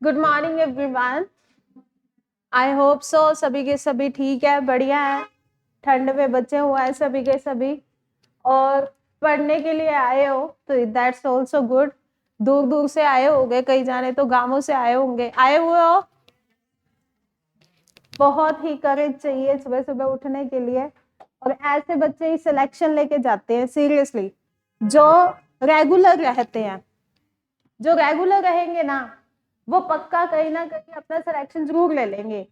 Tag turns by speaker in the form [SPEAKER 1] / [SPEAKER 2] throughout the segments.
[SPEAKER 1] Good morning everyone. I hope so सभी के सभी ठीक है, बढ़िया है, ठंड में बचे हुआ है सभी के सभी, और पढ़ने के लिए आए हो तो दैट्स ऑल्सो गुड। दूर दूर से आए होंगे, कई जाने तो गांवों से आए होंगे, आए हुए हो। बहुत ही करेज चाहिए सुबह सुबह उठने के लिए, और ऐसे बच्चे ही सिलेक्शन लेके जाते हैं सीरियसली, जो रेगुलर रहते हैं। जो रेगुलर रहेंगे ना वो पक्का कहीं ना कहीं अपना सिलेक्शन जरूर ले लेंगे।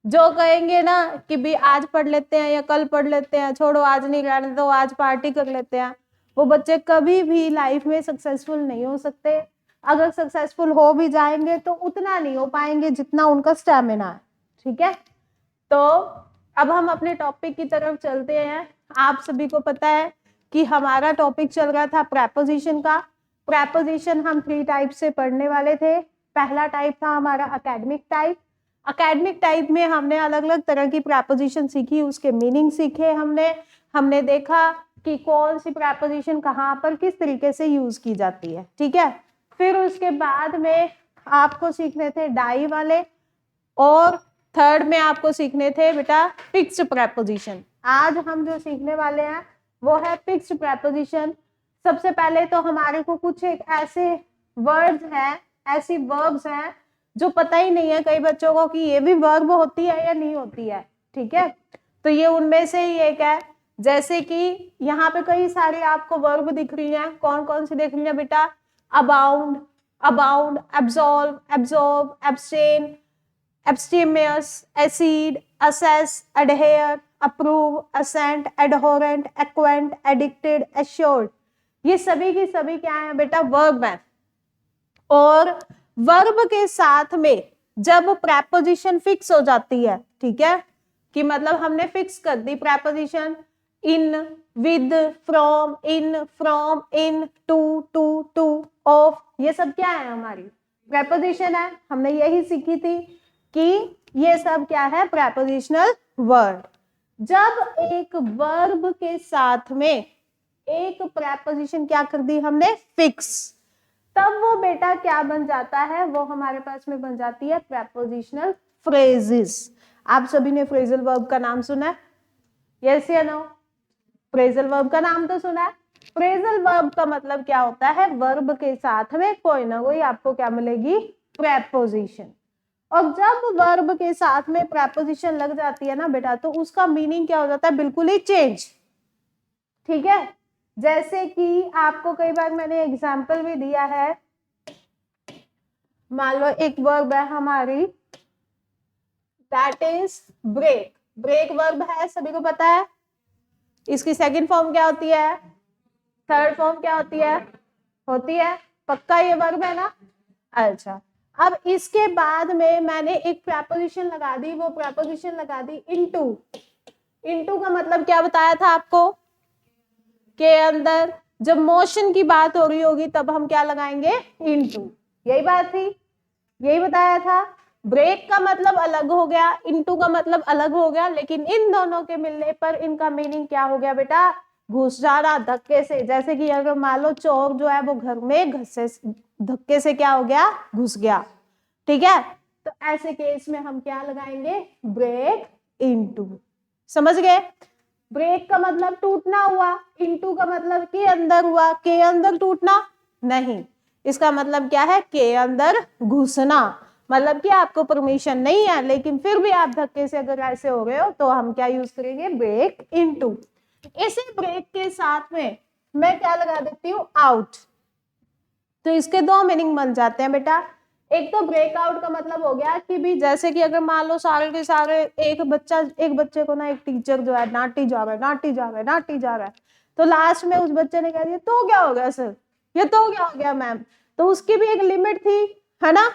[SPEAKER 1] जो कहेंगे ना कि भी आज पढ़ लेते हैं या कल पढ़ लेते हैं, छोड़ो आज नहीं रहने दो, आज पार्टी कर लेते हैं, वो बच्चे कभी भी लाइफ में सक्सेसफुल नहीं हो सकते। अगर सक्सेसफुल हो भी जाएंगे तो उतना नहीं हो पाएंगे जितना उनका स्टैमिना है। ठीक है, तो अब हम अपने टॉपिक की तरफ चलते हैं। आप सभी को पता है कि हमारा टॉपिक चल रहा था प्रेपोजिशन का। प्रेपोजिशन हम 3 टाइप से पढ़ने वाले थे। पहला टाइप था हमारा एकेडमिक टाइप। एकेडमिक टाइप में हमने अलग अलग तरह की प्रेपोजिशन सीखी, उसके मीनिंग सीखे हमने देखा कि कौन सी प्रेपोजिशन कहाँ पर किस तरीके से यूज की जाती है। ठीक है, फिर उसके बाद में आपको सीखने थे डाई वाले, और थर्ड में आपको सीखने थे बेटा फिक्स्ड प्रेपोजिशन। आज हम जो सीखने वाले हैं वो है फिक्स्ड प्रेपोजिशन। सबसे पहले तो हमारे को कुछ एक ऐसे वर्ड्स हैं, ऐसी वर्ब्स हैं जो पता ही नहीं है कई बच्चों को कि ये भी वर्ब होती है या नहीं होती है। ठीक है, तो ये उनमें से ही एक है। जैसे कि यहाँ पे कई सारी आपको वर्ब दिख रही हैं। कौन कौन सी दिख रही है बेटा? Abound, abound, absolve, absorb, abstain, abstemious, accede, assess, adhere, approve, assent, adherent, acquaint, addicted, assured, ये सभी की सभी क्या है बेटा? वर्ब है। और वर्ब के साथ में जब प्रेपोजिशन फिक्स हो जाती है, ठीक है, कि मतलब हमने फिक्स कर दी preposition, in, with, from, in, to, of, ये सब क्या है? हमारी प्रेपोजिशन है। हमने यही सीखी थी कि ये सब क्या है? Prepositional word. जब एक वर्ब के साथ में एक प्रेपोजिशन क्या कर दी हमने? फिक्स, तब वो बेटा क्या बन जाता है? वो हमारे पास में बन जाती है प्रेपोजिशनल फ्रेजेस। आप सभी ने फ्रेजल वर्ब का नाम सुना है? यस या नो? फ्रेजल वर्ब का नाम तो सुना है। फ्रेजल वर्ब का मतलब क्या होता है? वर्ब के साथ में कोई ना कोई आपको क्या मिलेगी? प्रेपोजिशन। और जब वर्ब के साथ में प्रेपोजिशन लग जाती है ना बेटा, तो उसका मीनिंग क्या हो जाता है? बिल्कुल ही चेंज। ठीक है, जैसे कि आपको कई बार मैंने एग्जाम्पल भी दिया है। मान लो एक वर्ब है हमारी, that is break. Break verb है, सभी को पता है। इसकी सेकंड फॉर्म क्या होती है? थर्ड फॉर्म क्या होती है? होती है, पक्का ये वर्ब है ना? अच्छा, अब इसके बाद में मैंने एक प्रेपोजिशन लगा दी, वो प्रेपोजिशन लगा दी इनटू। इनटू का मतलब क्या बताया था आपको? के अंदर जब मोशन की बात हो रही होगी तब हम क्या लगाएंगे? इनटू। यही बात थी, यही बताया था। ब्रेक का मतलब अलग हो गया, इनटू का मतलब अलग हो गया, लेकिन इन दोनों के मिलने पर इनका मीनिंग क्या हो गया बेटा? घुस जाना धक्के से। जैसे कि अगर मान लो चोर जो है वो घर में धक्के से क्या हो गया? घुस गया। ठीक है, तो ऐसे केस में हम क्या लगाएंगे? Break into. समझ गए? ब्रेक का मतलब टूटना हुआ, इनटू का मतलब के अंदर हुआ। के अंदर टूटना नहीं, इसका मतलब क्या है? के अंदर घुसना। मतलब कि आपको परमिशन नहीं है, लेकिन फिर भी आप धक्के से अगर ऐसे हो रहे हो तो हम क्या यूज करेंगे? Break into. इसी ब्रेक के साथ में मैं क्या लगा देती हूँ? आउट। तो इसके 2 मीनिंग बन जाते हैं बेटा। एक तो ब्रेकआउट का मतलब हो गया कि भी जैसे कि अगर मान लो सारे के सारे एक बच्चे को ना एक टीचर जो है डांटी जा रहा है, तो लास्ट में उस बच्चे ने कह दिया तो क्या हो गया सर, ये तो क्या हो गया मैम। तो उसकी भी एक लिमिट थी, है ना?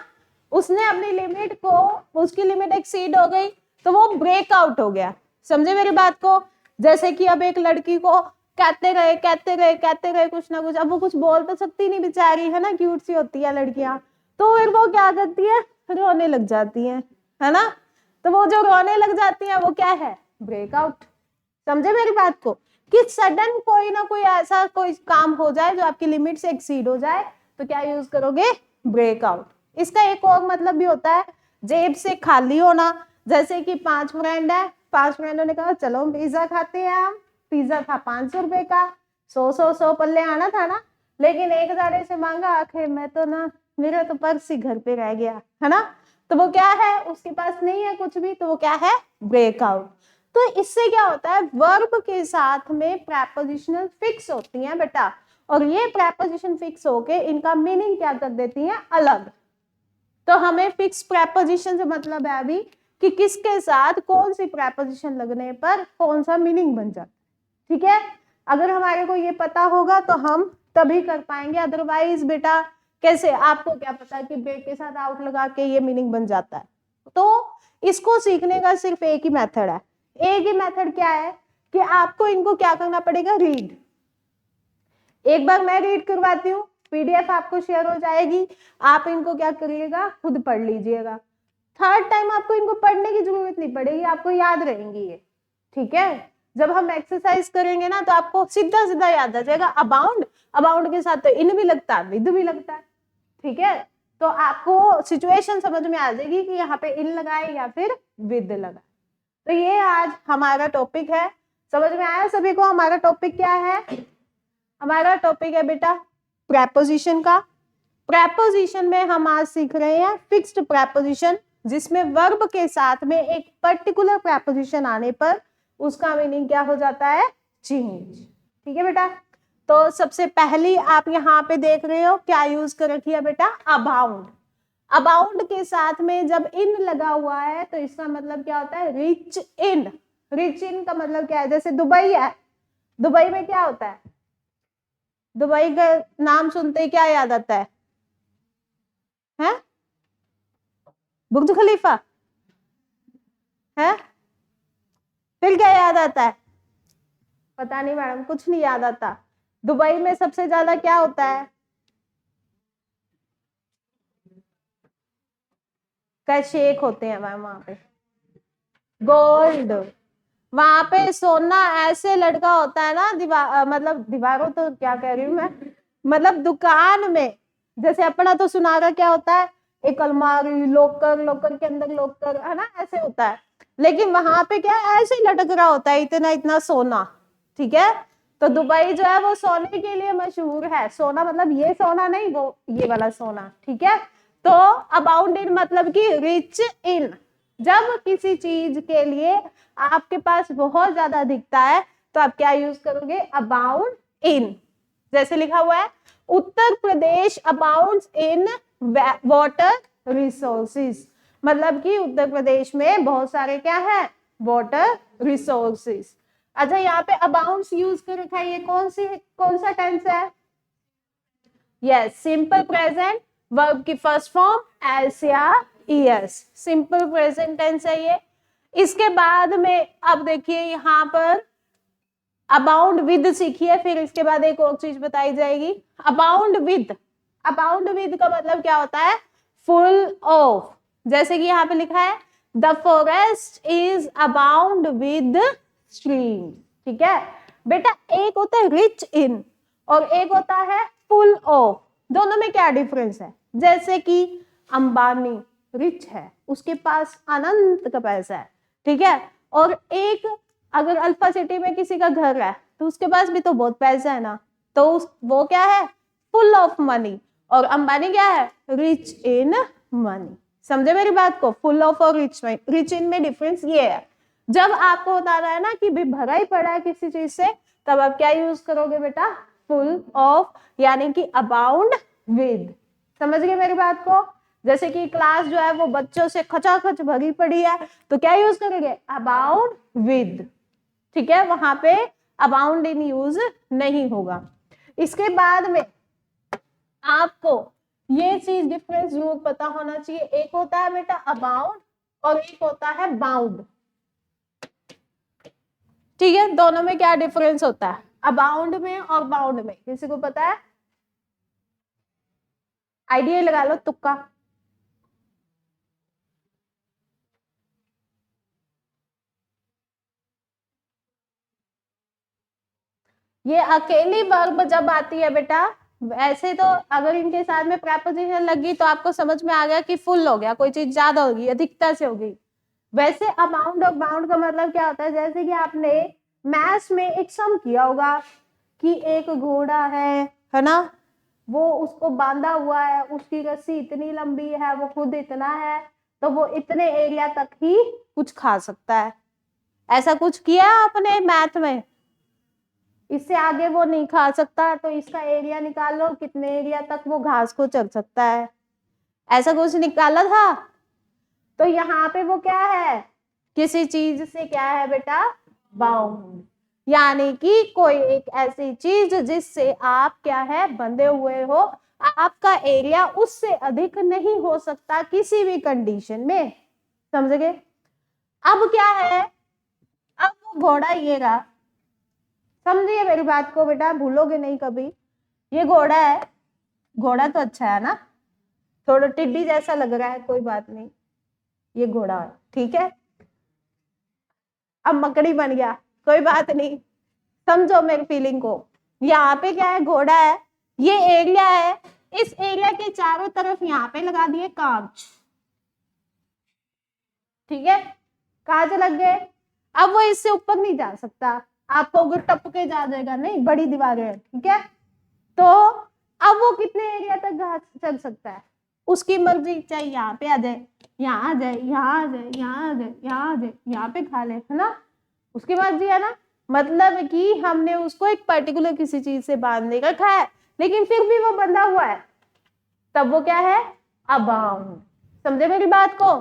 [SPEAKER 1] उसने अपनी लिमिट को, उसकी लिमिट एक्सीड हो गई तो वो ब्रेकआउट हो गया। समझे मेरी बात को? जैसे कि अब एक लड़की को कहते रहे कुछ ना कुछ, अब वो कुछ बोल तो सकती नहीं बेचारी, है ना? क्यूट सी होती है लड़कियां, तो फिर वो क्या करती है? रोने लग जाती है ना? तो वो जो रोने लग जाती है वो क्या है? ब्रेकआउट। समझे मेरी बात को? कि सडन कोई ना कोई ऐसा कोई काम हो जाए जो आपकी लिमिट से एक्सीड हो जाए, तो क्या यूज करोगे? ब्रेकआउट। इसका एक और मतलब भी होता है जेब से खाली होना। जैसे कि 5 फ्रेंड है, 5 फ्रेंडों ने कहा चलो पिज्जा खाते हैं हम, पिज्जा था 500 रुपए का, 100 पल्ले आना था ना, लेकिन एक हज़ार से मांगा, आखिर मैं तो ना, मेरा तो पर्स ही घर पे रह गया है ना, तो वो क्या है, उसके पास नहीं है कुछ भी, तो वो क्या है, ब्रेकआउट। तो इससे क्या होता है, वर्ब के साथ में प्रेपोजिशनल फिक्स होती हैं बेटा, और ये प्रेपोजिशन फिक्स होके इनका मीनिंग क्या कर देती हैं, अलग। तो हमें फिक्स प्रेपोजिशन से मतलब है अभी कि किसके साथ कौन सी प्रेपोजिशन लगने पर कौन सा मीनिंग बन जाता है। ठीक है, अगर हमारे को ये पता होगा तो हम तभी कर पाएंगे, अदरवाइज बेटा कैसे, आपको क्या पता कि ब्रेक के साथ आउट लगा के ये मीनिंग बन जाता है। तो इसको सीखने का सिर्फ एक ही मेथड है। एक ही मेथड क्या है कि आपको इनको क्या करना पड़ेगा, रीड। एक बार मैं रीड करवाती हूँ, पीडीएफ आपको शेयर हो जाएगी, आप इनको क्या करिएगा, खुद पढ़ लीजिएगा। थर्ड टाइम आपको इनको पढ़ने की जरूरत नहीं पड़ेगी, आपको याद रहेंगी ये। ठीक है, जब हम एक्सरसाइज करेंगे ना तो आपको सीधा सीधा याद आ जाएगा। अबाउंड, अबाउंड के साथ तो इन भी लगता है, विद भी लगता है। ठीक है, तो आपको सिचुएशन समझ में आ जाएगी कि यहाँ पे इन लगाए या फिर विद लगाए। तो ये आज हमारा टॉपिक है, समझ में आया सभी को हमारा टॉपिक क्या है? हमारा टॉपिक है बेटा प्रेपोजिशन का। प्रेपोजिशन में हम आज सीख रहे हैं फिक्स्ड प्रेपोजिशन, जिसमें वर्ब के साथ में एक पर्टिकुलर प्रेपोजिशन आने पर उसका मीनिंग क्या हो जाता है, चेंज। ठीक है बेटा, तो सबसे पहली आप यहाँ पे देख रहे हो क्या यूज कर रखी है बेटा, अबाउंड। अबाउंड के साथ में जब इन लगा हुआ है तो इसका मतलब क्या होता है, रिच इन। रिच इन का मतलब क्या है, जैसे दुबई है, दुबई में क्या होता है, दुबई का नाम सुनते ही क्या याद आता है, हैं? बुर्ज खलीफा है, फिर क्या याद आता है, पता नहीं मैडम, कुछ नहीं याद आता। दुबई में सबसे ज्यादा क्या होता है, क्या शेख होते हैं मैम वहां पे, गोल्ड। वहां पे सोना ऐसे लटका होता है ना, दीवार मतलब दीवारों तो क्या कह रही हूँ मैं, मतलब दुकान में। जैसे अपना तो सुनारा क्या होता है, एक अलमारी, लोकर, लोकर के अंदर लोकर, है ना, ऐसे होता है। लेकिन वहां पे क्या है, ऐसे ही लटक रहा होता है, इतना इतना सोना। ठीक है, तो दुबई जो है वो सोने के लिए मशहूर है। सोना मतलब ये सोना नहीं, वो ये वाला सोना। ठीक है, तो अबाउंड इन मतलब कि रिच इन। जब किसी चीज के लिए आपके पास बहुत ज्यादा दिखता है तो आप क्या यूज करोगे, अबाउंड इन। जैसे लिखा हुआ है, Uttar Pradesh abounds in water resources, मतलब कि उत्तर प्रदेश में बहुत सारे क्या है, वाटर रिसोर्सेज। अच्छा, यहाँ पे अबाउंड्स यूज कर रखा है, ये कौन सा टेंस है, यस, सिंपल प्रेजेंट, वर्ब की फर्स्ट फॉर्म एस या ईएस, सिंपल प्रेजेंट टेंस है ये। इसके बाद में अब देखिए यहाँ पर अबाउंड विद सीखिए, फिर इसके बाद एक और चीज बताई जाएगी, अबाउंड विद। अबाउंड विद का मतलब क्या होता है, फुल ऑफ। जैसे कि यहाँ पे लिखा है, the forest is abound with stream. ठीक है बेटा, एक होता है रिच इन और एक होता है फुल ऑफ। दोनों में क्या डिफरेंस है, जैसे कि अंबानी रिच है, उसके पास अनंत का पैसा है। ठीक है, और एक अगर अल्फा सिटी में किसी का घर है तो उसके पास भी तो बहुत पैसा है ना, तो वो क्या है, फुल ऑफ मनी। और अंबानी क्या है, रिच इन मनी। समझे मेरी बात को, फुल ऑफ और रिच इन में डिफरेंस ये है। जब आपको बता रहा है ना कि भी भरा ही पड़ा है किसी चीज से, तब आप क्या यूज करोगे बेटा, फुल ऑफ, यानी कि अबाउंड विद। समझ गए मेरी बात को, जैसे कि क्लास जो है वो बच्चों से खचाखच भरी पड़ी है, तो क्या यूज करेंगे, अबाउंड विद। ठीक है, वहां पे अबाउंड इन यूज नहीं होगा। इसके बाद में आपको ये चीज डिफरेंस जरूर पता होना चाहिए, एक होता है बेटा अबाउंड और एक होता है बाउंड। ठीक है, दोनों में क्या डिफरेंस होता है, अबाउंड में और बाउंड में, किसी को पता है, आइडिया लगा लो, तुक्का। ये अकेली वर्ब जब आती है बेटा, वैसे तो अगर इनके साथ में प्रेपोजिशन लगी तो आपको समझ में आ गया कि फुल हो गया, कोई चीज ज्यादा होगी, अधिकता से होगी। वैसे अमाउंट और बाउंड का मतलब क्या होता है, जैसे कि आपने मैथ्स में एक सम किया होगा कि एक घोड़ा है ना, वो उसको बांधा हुआ है, उसकी रस्सी इतनी लंबी है, वो खुद इतना है, तो वो इतने एरिया तक ही कुछ खा सकता है। ऐसा कुछ किया आपने मैथ में? इससे आगे वो नहीं खा सकता, तो इसका एरिया निकाल लो, कितने एरिया तक वो घास को चर सकता है, ऐसा कुछ निकाला था। तो यहाँ पे वो क्या है, किसी चीज से क्या है बेटा, बाउंड, यानी कि कोई एक ऐसी चीज जिससे आप क्या है, बंधे हुए हो, आपका एरिया उससे अधिक नहीं हो सकता किसी भी कंडीशन में, समझ गए। अब क्या है, अब वो घोड़ा ये रहा, समझिए मेरी बात को बेटा, भूलोगे नहीं कभी। ये घोड़ा है, घोड़ा तो अच्छा है ना, थोड़ा टिड्डी जैसा लग रहा है, कोई बात नहीं, ये घोड़ा है, ठीक है। अब मकड़ी बन गया, कोई बात नहीं, समझो मेरी फीलिंग को। यहाँ पे क्या है, घोड़ा है, ये एरिया है, इस एरिया के चारों तरफ यहाँ पे लगा दिए कांच, ठीक है, कांच लग गए। अब वो इससे ऊपर नहीं जा सकता, आपको टप के जा जाएगा, नहीं, बड़ी दीवार है, ठीक है। तो अब वो कितने एरिया तक घास चल सकता है, उसकी मर्जी, चाहे यहाँ पे आ जाए, यहाँ आ जाए, यहाँ आ जाए, यहाँ आ जाए, यहाँ आ जाए, यहाँ पे खा ले, है ना, उसकी मर्जी है ना। मतलब कि हमने उसको एक पर्टिकुलर किसी चीज से बांधने का रखा है, लेकिन फिर भी वो बंधा हुआ है, तब वो क्या है, अबाउंड। समझे मेरी बात को,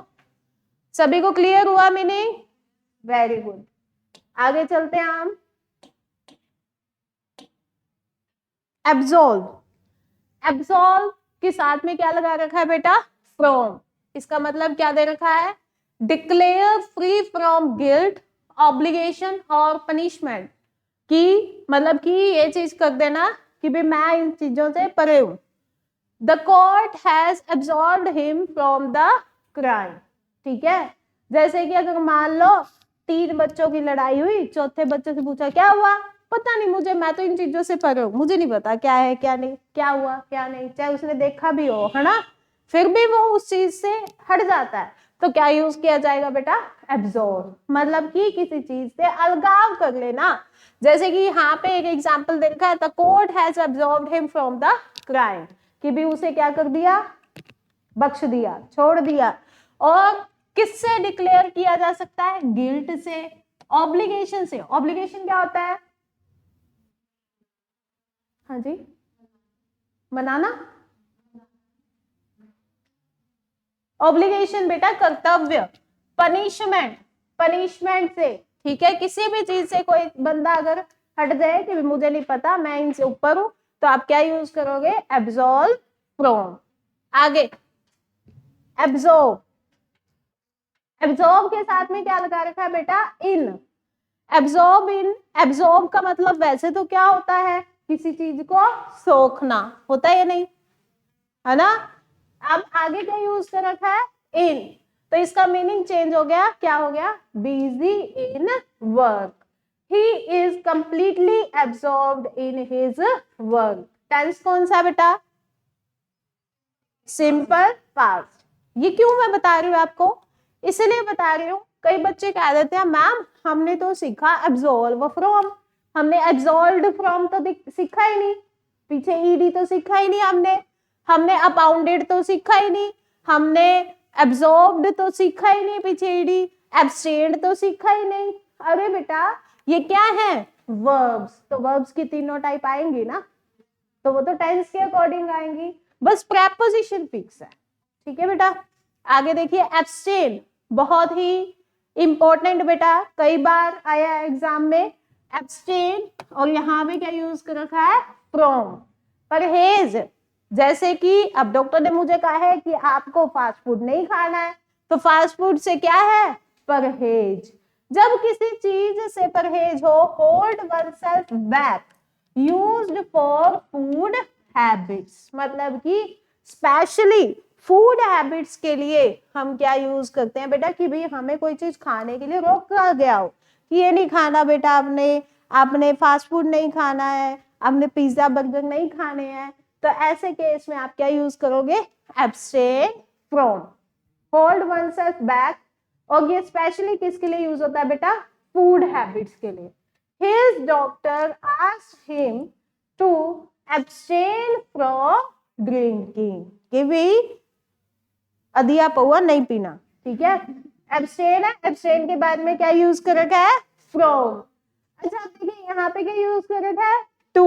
[SPEAKER 1] सभी को क्लियर हुआ मीनिंग? वेरी गुड, आगे चलते हैं हम। एब्सॉल्व, एब्सॉल्व के साथ में क्या लगा रखा है बेटा, फ्रॉम। इसका मतलब क्या दे रखा है, declare free from guilt, obligation और पनिशमेंट, कि मतलब कि ये चीज कर देना कि भाई मैं इन चीजों से परे हूं। The court has absolved him from the crime, ठीक है। जैसे कि अगर मान लो 3 बच्चों की लड़ाई हुई, चौथे बच्चे से पूछा क्या हुआ, पता नहीं मुझे, मैं तो इन चीजों से परे हूं, मुझे नहीं पता क्या है क्या नहीं, क्या हुआ क्या नहीं, चाहे उसने देखा भी हो, है ना, फिर भी वो उस चीज से हट जाता है, तो क्या यूज किया जाएगा बेटा, एब्सॉर्ब, मतलब कि किसी चीज से अलगाव कर लेना। जैसे कि यहाँ पे एक एग्जाम्पल देखा है, the court has absorbed him from the crime, कि भी उसे क्या कर दिया, बख्श दिया, छोड़ दिया। और किससे डिक्लेयर किया जा सकता है, गिल्ट से, ऑब्लिगेशन से। ऑब्लिगेशन क्या होता है, हाँ जी, बनाना, ऑब्लिगेशन बेटा कर्तव्य, पनिशमेंट, पनिशमेंट से, ठीक है। किसी भी चीज से कोई बंदा अगर हट जाए कि मुझे नहीं पता, मैं इनसे ऊपर हूं, तो आप क्या यूज करोगे, एब्सॉल्व फ्रॉम। आगे एब्सॉर्ब, एब्सॉर्ब के साथ में क्या लगा रखा है बेटा, इन। एब्सॉर्ब इन, एब्सॉर्ब का मतलब वैसे तो क्या होता है, किसी चीज को सोखना होता है या नहीं, है ना। अब आगे क्या यूज कर रखा है, इन, तो इसका मीनिंग चेंज हो गया, क्या हो गया, busy in work, he is completely absorbed in his work. Tense कौन सा बेटा, सिंपल पास्ट। ये क्यों मैं बता रही हूँ आपको, इसलिए बता रही हूँ, कई बच्चे कह देते हैं मैम हमने तो सीखा एब्सॉल्व फ्रॉम, हमने एब्सॉल्व्ड फ्रॉम तो सीखा ही नहीं, पीछे ईडी तो सीखा ही नहीं हमने, हमने अबाउंडेड तो सीखा ही नहीं, हमने एब्सॉर्ब्ड तो सीखा ही नहीं, पीछे ईडी, एब्सटेन्ड तो सीखा ही नहीं। अरे बेटा ये क्या है, वर्ब्स, तो वर्ब्स की तीनों टाइप आएंगी ना, तो वो तो टेंस के अकॉर्डिंग आएंगी, बस प्रेपोजिशन फिक्स है, ठीक है बेटा। आगे देखिए, एब्सटेन, बहुत ही इंपॉर्टेंट बेटा, कई बार आया एग्जाम में एब्सटेन, और यहाँ पे क्या यूज कर रखा है, फ्रॉम। परहेज, जैसे कि अब डॉक्टर ने मुझे कहा है कि आपको फास्ट फूड नहीं खाना है, तो फास्ट फूड से क्या है, परहेज। जब किसी चीज से परहेज हो, hold oneself back, used for food habits, मतलब कि स्पेशली फूड हैबिट्स के लिए हम क्या यूज करते हैं बेटा, कि भाई हमें कोई चीज खाने के लिए रोका गया हो कि ये नहीं खाना बेटा, आपने फास्ट फूड नहीं खाना है, आपने पिज्जा बर्गर नहीं खाने हैं, तो ऐसे केस में आप क्या यूज करोगे, abstain from, hold oneself back. और ये स्पेशली किसके लिए यूज होता है बेटा, फूड हैबिट्स के लिए। His doctor asked him to abstain from drinking, कि भी अधिया पौआ नहीं पीना, ठीक है। एब्स्टेन है, एब्स्टेन के बाद में क्या यूज कर रखा है, फ्रॉम। अच्छा देखिए यहाँ पे क्या यूज कर रखा है, टू,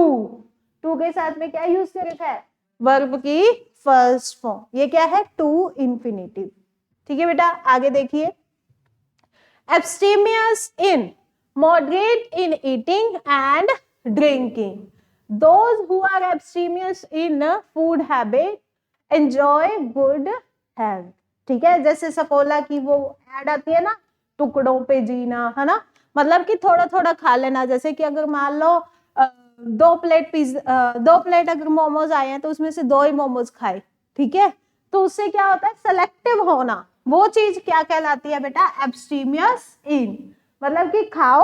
[SPEAKER 1] टू के साथ में क्या यूज कर रखा है, वर्ब की फर्स्ट फॉर्म। ये क्या है, टू इंफिनिटिव, ठीक है बेटा। आगे देखिए, abstemious in, moderate in eating and drinking. Those who are abstemious in food habit enjoy good health, ठीक है। जैसे सफोला की वो ऐड आती है ना, टुकड़ों पे जीना, है ना, मतलब कि थोड़ा थोड़ा खा लेना। जैसे कि अगर मान लो 2 प्लेट अगर मोमोज आए हैं तो उसमें से 2 ही मोमोज खाए, ठीक है। तो उससे क्या होता है, सेलेक्टिव होना। वो चीज क्या कहलाती है बेटा, एब्स्टीमियस इन, मतलब कि खाओ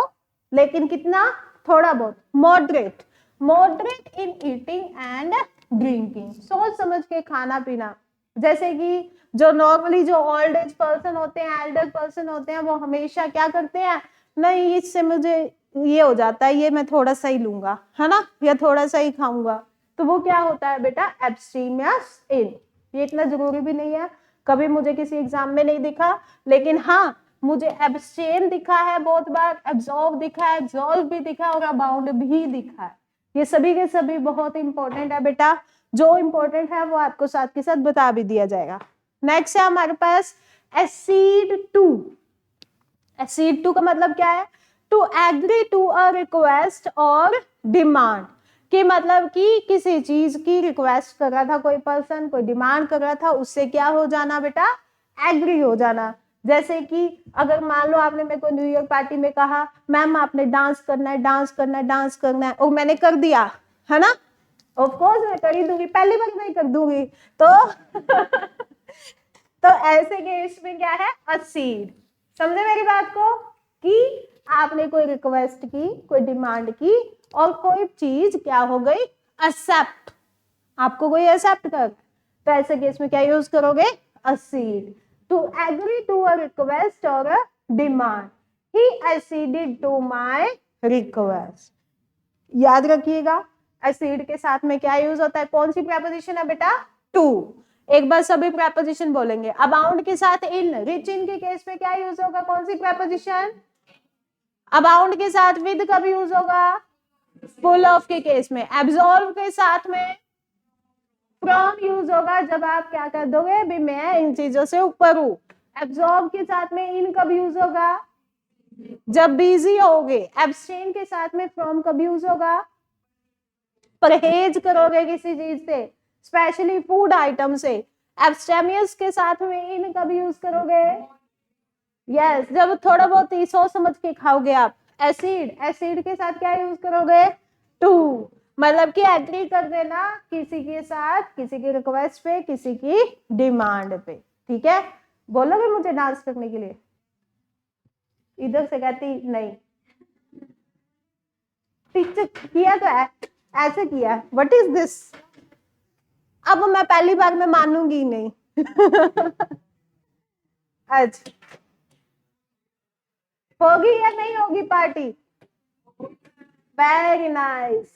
[SPEAKER 1] लेकिन कितना, थोड़ा बहुत, moderate, moderate in eating and drinking, सोच समझ के खाना पीना। जैसे कि जो नॉर्मली जो ओल्ड एज पर्सन होते हैं, एल्डर पर्सन होते हैं, वो हमेशा क्या करते हैं, नहीं इससे मुझे ये हो जाता है, ये मैं थोड़ा सा ही लूंगा, है ना, या थोड़ा सा ही खाऊंगा। तो वो क्या होता है बेटा, एब्स्टीमियस इन। ये इतना जरूरी भी नहीं है, कभी मुझे किसी एग्जाम में नहीं दिखा, लेकिन हाँ मुझे एब्स्टेन दिखा है बहुत बार, एब्जॉर्ब दिखा है, एब्जॉल्व भी दिखा है, और अबाउंड भी दिखा है। ये सभी के सभी बहुत इंपॉर्टेंट है बेटा। जो इंपॉर्टेंट है वो आपको साथ के साथ बता भी दिया जाएगा। नेक्स्ट है हमारे पास एसीड टू। एसीड टू का मतलब क्या है, to agree to a request और डिमांड, कि मतलब कि किसी चीज की रिक्वेस्ट कर रहा था कोई पर्सन, कोई डिमांड कर रहा था, उससे क्या हो जाना बेटा, एग्री हो जाना। जैसे कि अगर मान लो आपने मेरे को न्यू ईयर पार्टी में कहा, मैम आपने डांस करना है, डांस करना है, डांस करना है, और मैंने कर दिया, है ना, ऑफ कोर्स मैं कर ही दूंगी, पहली बार नहीं कर दूंगी तो तो ऐसे केस में क्या है, असीड। समझे मेरी बात को, कि आपने कोई रिक्वेस्ट की, कोई डिमांड की, और कोई चीज क्या हो गई, एक्सेप्ट, आपको कोई एक्सेप्ट कर, तो ऐसे केस में क्या यूज करोगे, accede. To agree to a request और a demand, he acceded to my request. याद रखिएगा, एसिड के साथ में क्या यूज होता है, कौन सी प्रेपोजिशन है बेटा, टू। एक बार सभी प्रेपोजिशन बोलेंगे। अबाउंड के साथ इन, रिच इन के केस में क्या यूज होगा, कौन सी प्रेपोजिशन, अबाउंड के साथ विद कब यूज होगा, फुल ऑफ के केस में। एब्सॉर्ब के साथ में फ्रॉम यूज होगा जब आप क्या कर दोगे, भी मैं इन चीजों से ऊपर हूं। एब्सॉर्ब के साथ में इन कब यूज होगा, जब बिजी होगे। एब्सटेन के साथ में फ्रॉम कब यूज होगा, परहेज करोगे किसी चीज से, स्पेशली फूड आइटम से। एब्स्टेमियस के साथ में इन कब यूज करोगे, यस जब थोड़ा बहुत ही सोच समझ के खाओगे आप। एसिड, एसिड के साथ क्या यूज करोगे, टू, मतलब कि एग्री कर देना किसी के साथ, किसी की रिक्वेस्ट पे, किसी की डिमांड पे, ठीक है। बोलोगे मुझे डांस करने के लिए, इधर से कहती नहीं, टीचर किया तो है, ऐसे किया, व्हाट इज दिस, अब मैं पहली बार में मानूंगी नहीं अच्छा, होगी या नहीं होगी पार्टी, वेरी नाइस।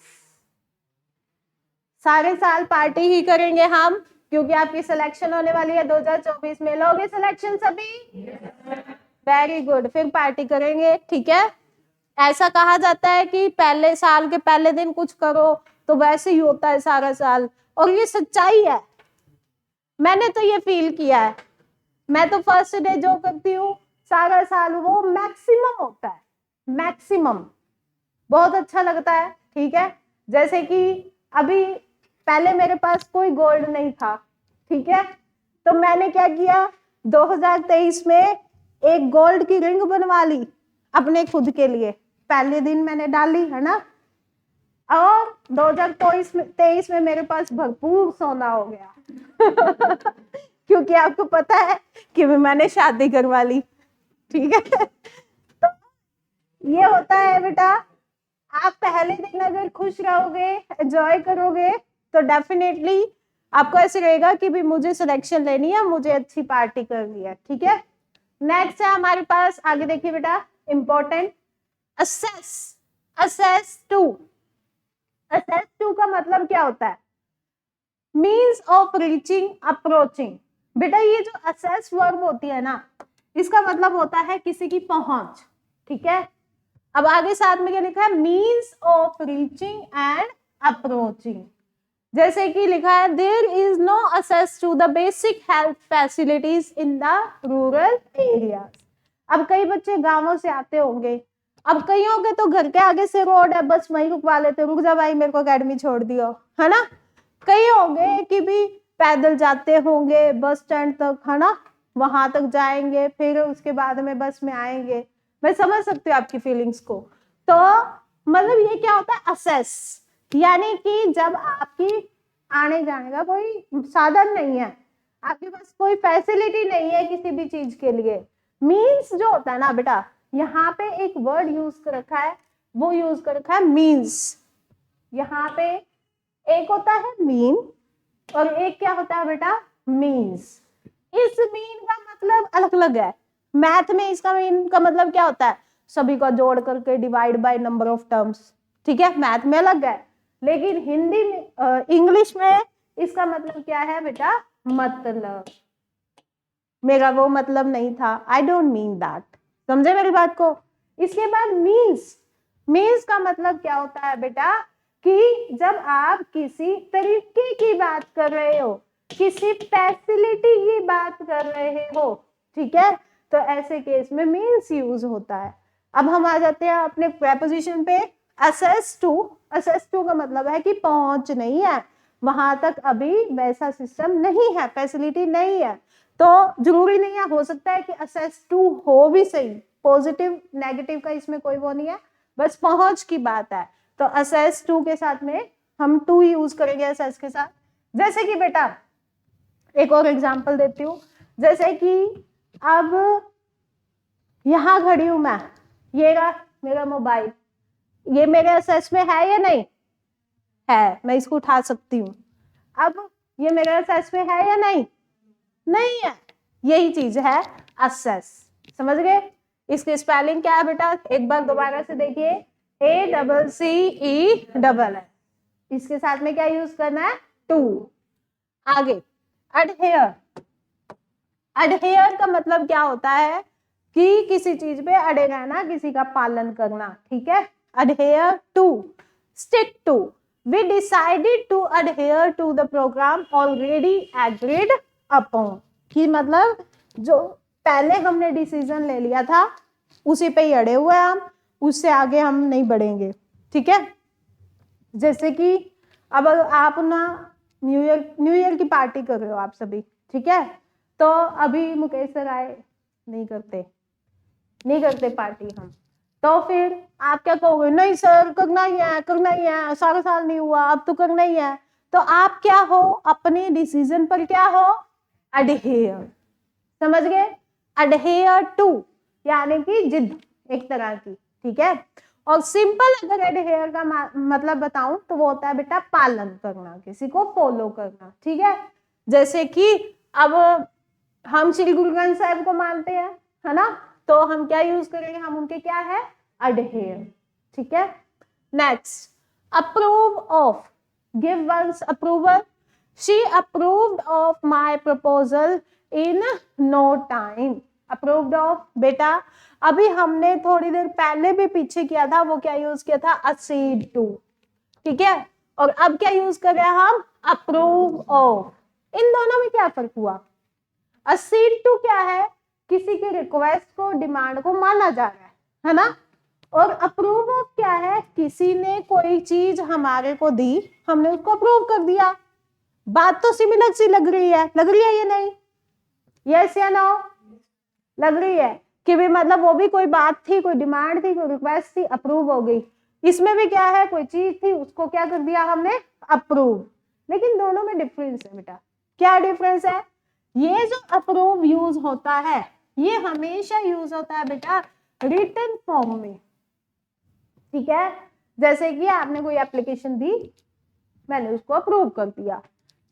[SPEAKER 1] सारे साल पार्टी ही करेंगे हम, क्योंकि आपकी सिलेक्शन होने वाली है 2024 में। लोगे सिलेक्शन सभी, वेरी गुड, फिर पार्टी करेंगे, ठीक है। ऐसा कहा जाता है कि पहले साल के पहले दिन कुछ करो तो वैसे ही होता है सारा साल, और ये सच्चाई है, मैंने तो ये फील किया है। मैं तो फर्स्ट डे जो करती हूँ सारा साल वो मैक्सिमम होता है, मैक्सिमम बहुत अच्छा लगता है, ठीक है। जैसे कि अभी पहले मेरे पास कोई गोल्ड नहीं था, ठीक है, तो मैंने क्या किया, 2023 में एक गोल्ड की रिंग बनवा ली अपने खुद के लिए, पहले दिन मैंने डाली, है ना, और 2023 में मेरे पास भरपूर सोना हो गया क्योंकि आपको पता है कि मैंने शादी करवा ली, ठीक है। तो ये होता है बेटा, आप पहले दिन अगर खुश रहोगे, एंजॉय करोगे, तो डेफिनेटली आपको ऐसे रहेगा कि भी मुझे सिलेक्शन लेनी है, मुझे अच्छी पार्टी करनी है, ठीक है। नेक्स्ट है हमारे पास, आगे देखिए बेटा, important, access. Access to, access to का मतलब क्या होता है? Means of reaching, approaching. बेटा ये जो असेस वर्ब होती है ना, इसका मतलब होता है किसी की पहुंच, ठीक है। अब आगे साथ में क्या लिखा है? Means of reaching and approaching. जैसे कि लिखा है there is no access to the basic health facilities in the rural areas. अब कई बच्चे गांवों से आते होंगे, अब कईयों के तो घर के आगे से रोड है, बस वहीं रुकवा लेते, रुक जा भाई मेरे को अकेडमी छोड़ दियो, है ना। कई होंगे कि भी पैदल जाते होंगे बस स्टैंड तक, है ना, वहां तक जाएंगे, फिर उसके बाद में बस में आएंगे। मैं समझ सकती हूँ आपकी फीलिंग्स को। तो मतलब ये क्या होता है? असेस, यानी कि जब आपकी आने जाने का कोई साधन नहीं है, आपके पास कोई फैसिलिटी नहीं है किसी भी चीज के लिए। मीन्स जो होता है ना बेटा, यहाँ पे एक वर्ड यूज कर रखा है, वो यूज कर रखा है मीन्स। यहाँ पे एक होता है मीन और एक क्या होता है बेटा? मीन्स। इस मीन का मतलब अलग अलग है। मैथ में इसका मीन का मतलब क्या होता है? सभी को जोड़ करके divide by number of terms, ठीक है, मैथ में अलग है। लेकिन हिंदी में, इंग्लिश में इसका मतलब क्या है बेटा? मतलब। मेरा वो मतलब नहीं था, आई डोंट मीन दैट। समझे मेरी बात को? इसके बाद मीन्स। मीन्स का मतलब क्या होता है बेटा? कि जब आप किसी तरीके की बात कर रहे हो, किसी फैसिलिटी की बात कर रहे हो, ठीक है, तो ऐसे केस में मीन्स यूज होता है। अब हम आ जाते हैं अपने प्रेपोजिशन पे, असेस टू। असेस टू का मतलब है कि पहुंच नहीं है, वहां तक अभी वैसा सिस्टम नहीं है, फैसिलिटी नहीं है। तो जरूरी नहीं है, हो सकता है कि असेस टू हो भी सही, पॉजिटिव नेगेटिव का इसमें कोई वो नहीं है, बस पहुंच की बात है। तो असेस टू के साथ में हम टू यूज करेंगे असेस के साथ। जैसे कि बेटा एक और एग्जांपल देती हूँ, जैसे कि अब यहां खड़ी हूं मैं, ये रहा मेरा मोबाइल, ये मेरे असेस में है या नहीं है? मैं इसको उठा सकती हूँ। अब ये मेरे असेस में है या नहीं? नहीं है। यही चीज है असेस। समझ गए? इसकी स्पेलिंग क्या है बेटा? एक बार दोबारा से देखिए, ACCE। इसके साथ में क्या यूज करना है? टू। आगे अडहेयर। अडहेयर का मतलब क्या होता है? कि किसी चीज पे अड़े रहना, किसी का पालन करना, ठीक है। Adhere to, stick to. We decided to adhere to the program already agreed upon। कि मतलब जो पहले हमने डिसीजन ले लिया था उसी पे ही अड़े हुए हम, उससे आगे हम नहीं बढ़ेंगे, ठीक है। जैसे कि अब आप ना न्यू ईयर की पार्टी कर रहे हो आप सभी, ठीक है, तो अभी मुकेश सर आए, नहीं करते पार्टी हम, तो फिर आप क्या कहोगे? नहीं सर करना ही है, सारा साल नहीं हुआ, अब तो करना ही है। तो आप क्या हो? अपने डिसीजन पर क्या हो? अडहेयर। समझ गए? अडहेयर टू यानी कि जिद एक तरह की, ठीक है। और सिंपल अगर अडहेयर का मतलब बताऊं तो वो होता है बेटा पालन करना, किसी को फॉलो करना, ठीक है। जैसे कि अब हम श्री गुरु ग्रंथ साहिब को मानते हैं, है ना, तो हम क्या यूज करेंगे? हम उनके क्या है? अडहेयर, ठीक है। Next, approve of, give one's approval. She approved of my proposal in no time. Approved of बेटा अभी हमने थोड़ी देर पहले भी पीछे किया था, वो क्या यूज किया था? असीड टू, ठीक है। और अब क्या यूज कर रहे हैं हम? Approve of. इन दोनों में क्या फर्क हुआ? असीड टू क्या है? किसी की रिक्वेस्ट को, डिमांड को माना जा रहा है ना। और अप्रूव ऑफ क्या है? किसी ने कोई चीज हमारे को दी, हमने उसको अप्रूव कर दिया। बात तो सिमिलर सी लग रही है या नहीं? यस या नो? लग रही है कि भी मतलब वो भी कोई बात थी, कोई डिमांड थी, कोई रिक्वेस्ट थी, अप्रूव हो गई। इसमें भी क्या है? कोई चीज थी, उसको क्या कर दिया हमने? अप्रूव। लेकिन दोनों में डिफरेंस है बेटा। क्या डिफरेंस है? ये जो अप्रूव यूज होता है, ये हमेशा यूज होता है बेटा रिटन फॉर्म में, ठीक है। जैसे कि आपने कोई एप्लीकेशन दी, मैंने उसको अप्रूव कर दिया,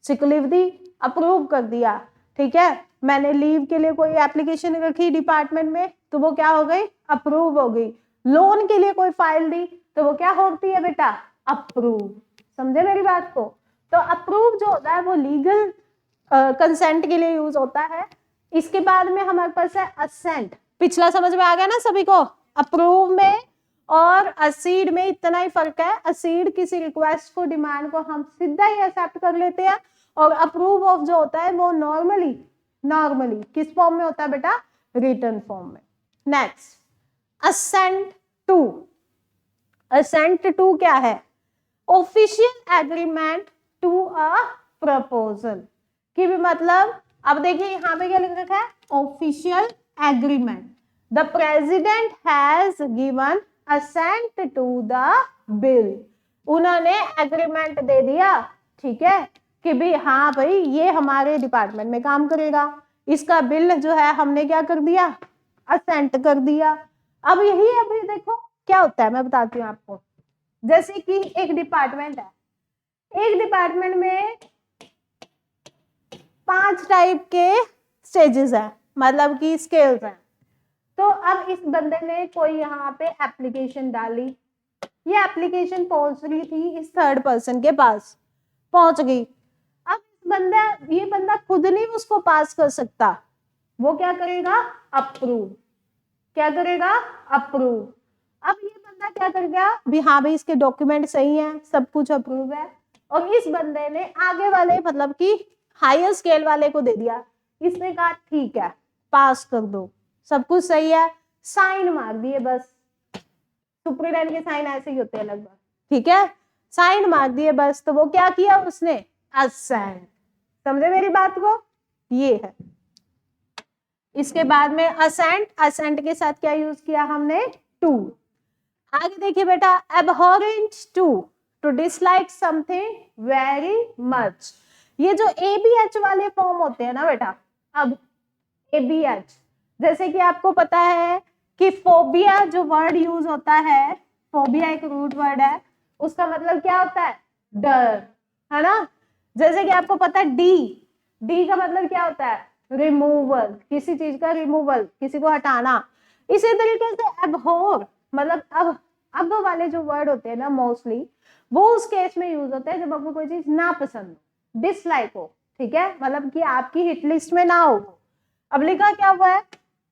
[SPEAKER 1] सिक लीव दी, अप्रूव कर दिया, ठीक है। मैंने लीव के लिए कोई एप्लीकेशन रखी डिपार्टमेंट में तो वो क्या हो गई, अप्रूव हो गई। लोन के लिए कोई फाइल दी तो वो क्या होती है बेटा, अप्रूव। समझे मेरी बात को? तो अप्रूव जो होता है वो लीगल कंसेंट के लिए यूज होता है। इसके बाद में हमारे पास है असेंट। पिछला समझ में आ गया ना सभी को? अप्रूव में और असीड में इतना ही फर्क है। असीड किसी रिक्वेस्ट को, डिमांड को हम सीधा ही एक्सेप्ट कर लेते हैं, और अप्रूव ऑफ जो होता है वो नॉर्मली किस फॉर्म में होता है बेटा, रिटन फॉर्म में। Next assent to. Assent to क्या है, official agreement to a proposal की भी मतलब, अब देखिए यहाँ पे क्या लिख रखा है, official agreement. The president has given assent to the bill. उन्होंने एग्रीमेंट दे दिया, ठीक है, कि भी हाँ भाई ये हमारे डिपार्टमेंट में काम करेगा। इसका बिल जो है हमने क्या कर दिया, असेंट कर दिया। अब यही अभी देखो क्या होता है, मैं बताती हूँ आपको। जैसे कि एक डिपार्टमेंट है, एक डिपार्टमेंट में 5 टाइप के स्टेजेस हैं, मतलब कि स्केल्स हैं। तो अब इस बंदे ने कोई यहाँ पे एप्लीकेशन डाली, ये एप्लीकेशन पहुंच रही थी इस थर्ड पर्सन के पास, पहुंच गई। अब ये बंदा खुद नहीं उसको पास कर सकता, वो क्या करेगा, अप्रूव। क्या करेगा, अप्रूव। अब ये बंदा क्या कर गया भी, हाँ भाई इसके डॉक्यूमेंट सही है, सब कुछ अप्रूव है, और इस बंदे ने आगे वाले मतलब कि हायर स्केल वाले को दे दिया। इसने कहा ठीक है पास कर दो, सब कुछ सही है, साइन मार दिए बस। सुप्रीडेंट के साइन ऐसे ही होते हैं लगभग, ठीक है, साइन मार दिए बस। तो वो क्या किया उसने, असेंट। समझे मेरी बात को? ये है। इसके बाद में असेंट के साथ क्या यूज किया हमने, टू। आगे देखिए बेटा, abhorrent to dislike something very much. ये जो एबीएच वाले फॉर्म होते हैं ना बेटा, अब एबीएच, जैसे कि आपको पता है कि फोबिया जो वर्ड यूज होता है, फोबिया एक रूट वर्ड है, उसका मतलब क्या होता है, डर, है ना। जैसे कि आपको पता है डी का मतलब क्या होता है, रिमूवल, किसी चीज का रिमूवल, किसी को हटाना। इसी तरीके से एबहोर मतलब अब वाले जो वर्ड होते हैं ना मोस्टली वो उस केस में यूज होते हैं जब आपको कोई चीज ना पसंद हो, डिसलाइक हो, ठीक है, मतलब कि आपकी हिट लिस्ट में ना हो। अब लिखा क्या हुआ है,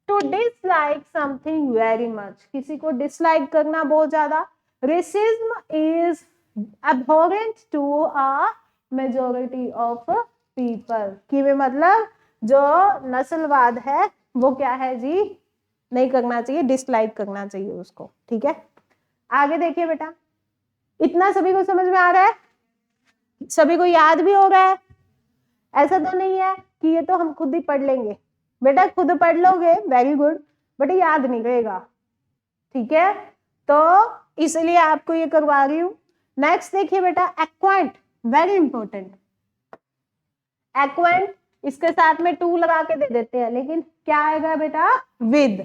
[SPEAKER 1] to dislike something very much, किसी को डिसलाइक करना बहुत ज्यादा। Racism is abhorrent to a majority of people, कि वे मतलब जो नस्लवाद है वो क्या है जी, नहीं करना चाहिए, डिसलाइक करना चाहिए उसको, ठीक है। आगे देखिए बेटा, इतना सभी को समझ में आ रहा है, सभी को याद भी हो रहा है? ऐसा तो नहीं है कि ये तो हम खुद ही पढ़ लेंगे, बेटा खुद पढ़ लोगे वेरी गुड, बट याद नहीं रहेगा, ठीक है, तो इसलिए आपको ये करवा रही हूं। नेक्स्ट देखिए बेटा, एक्वांट, वेरी इंपॉर्टेंट। एक्वांट इसके साथ में टू लगा के दे देते हैं, लेकिन क्या आएगा बेटा, विद।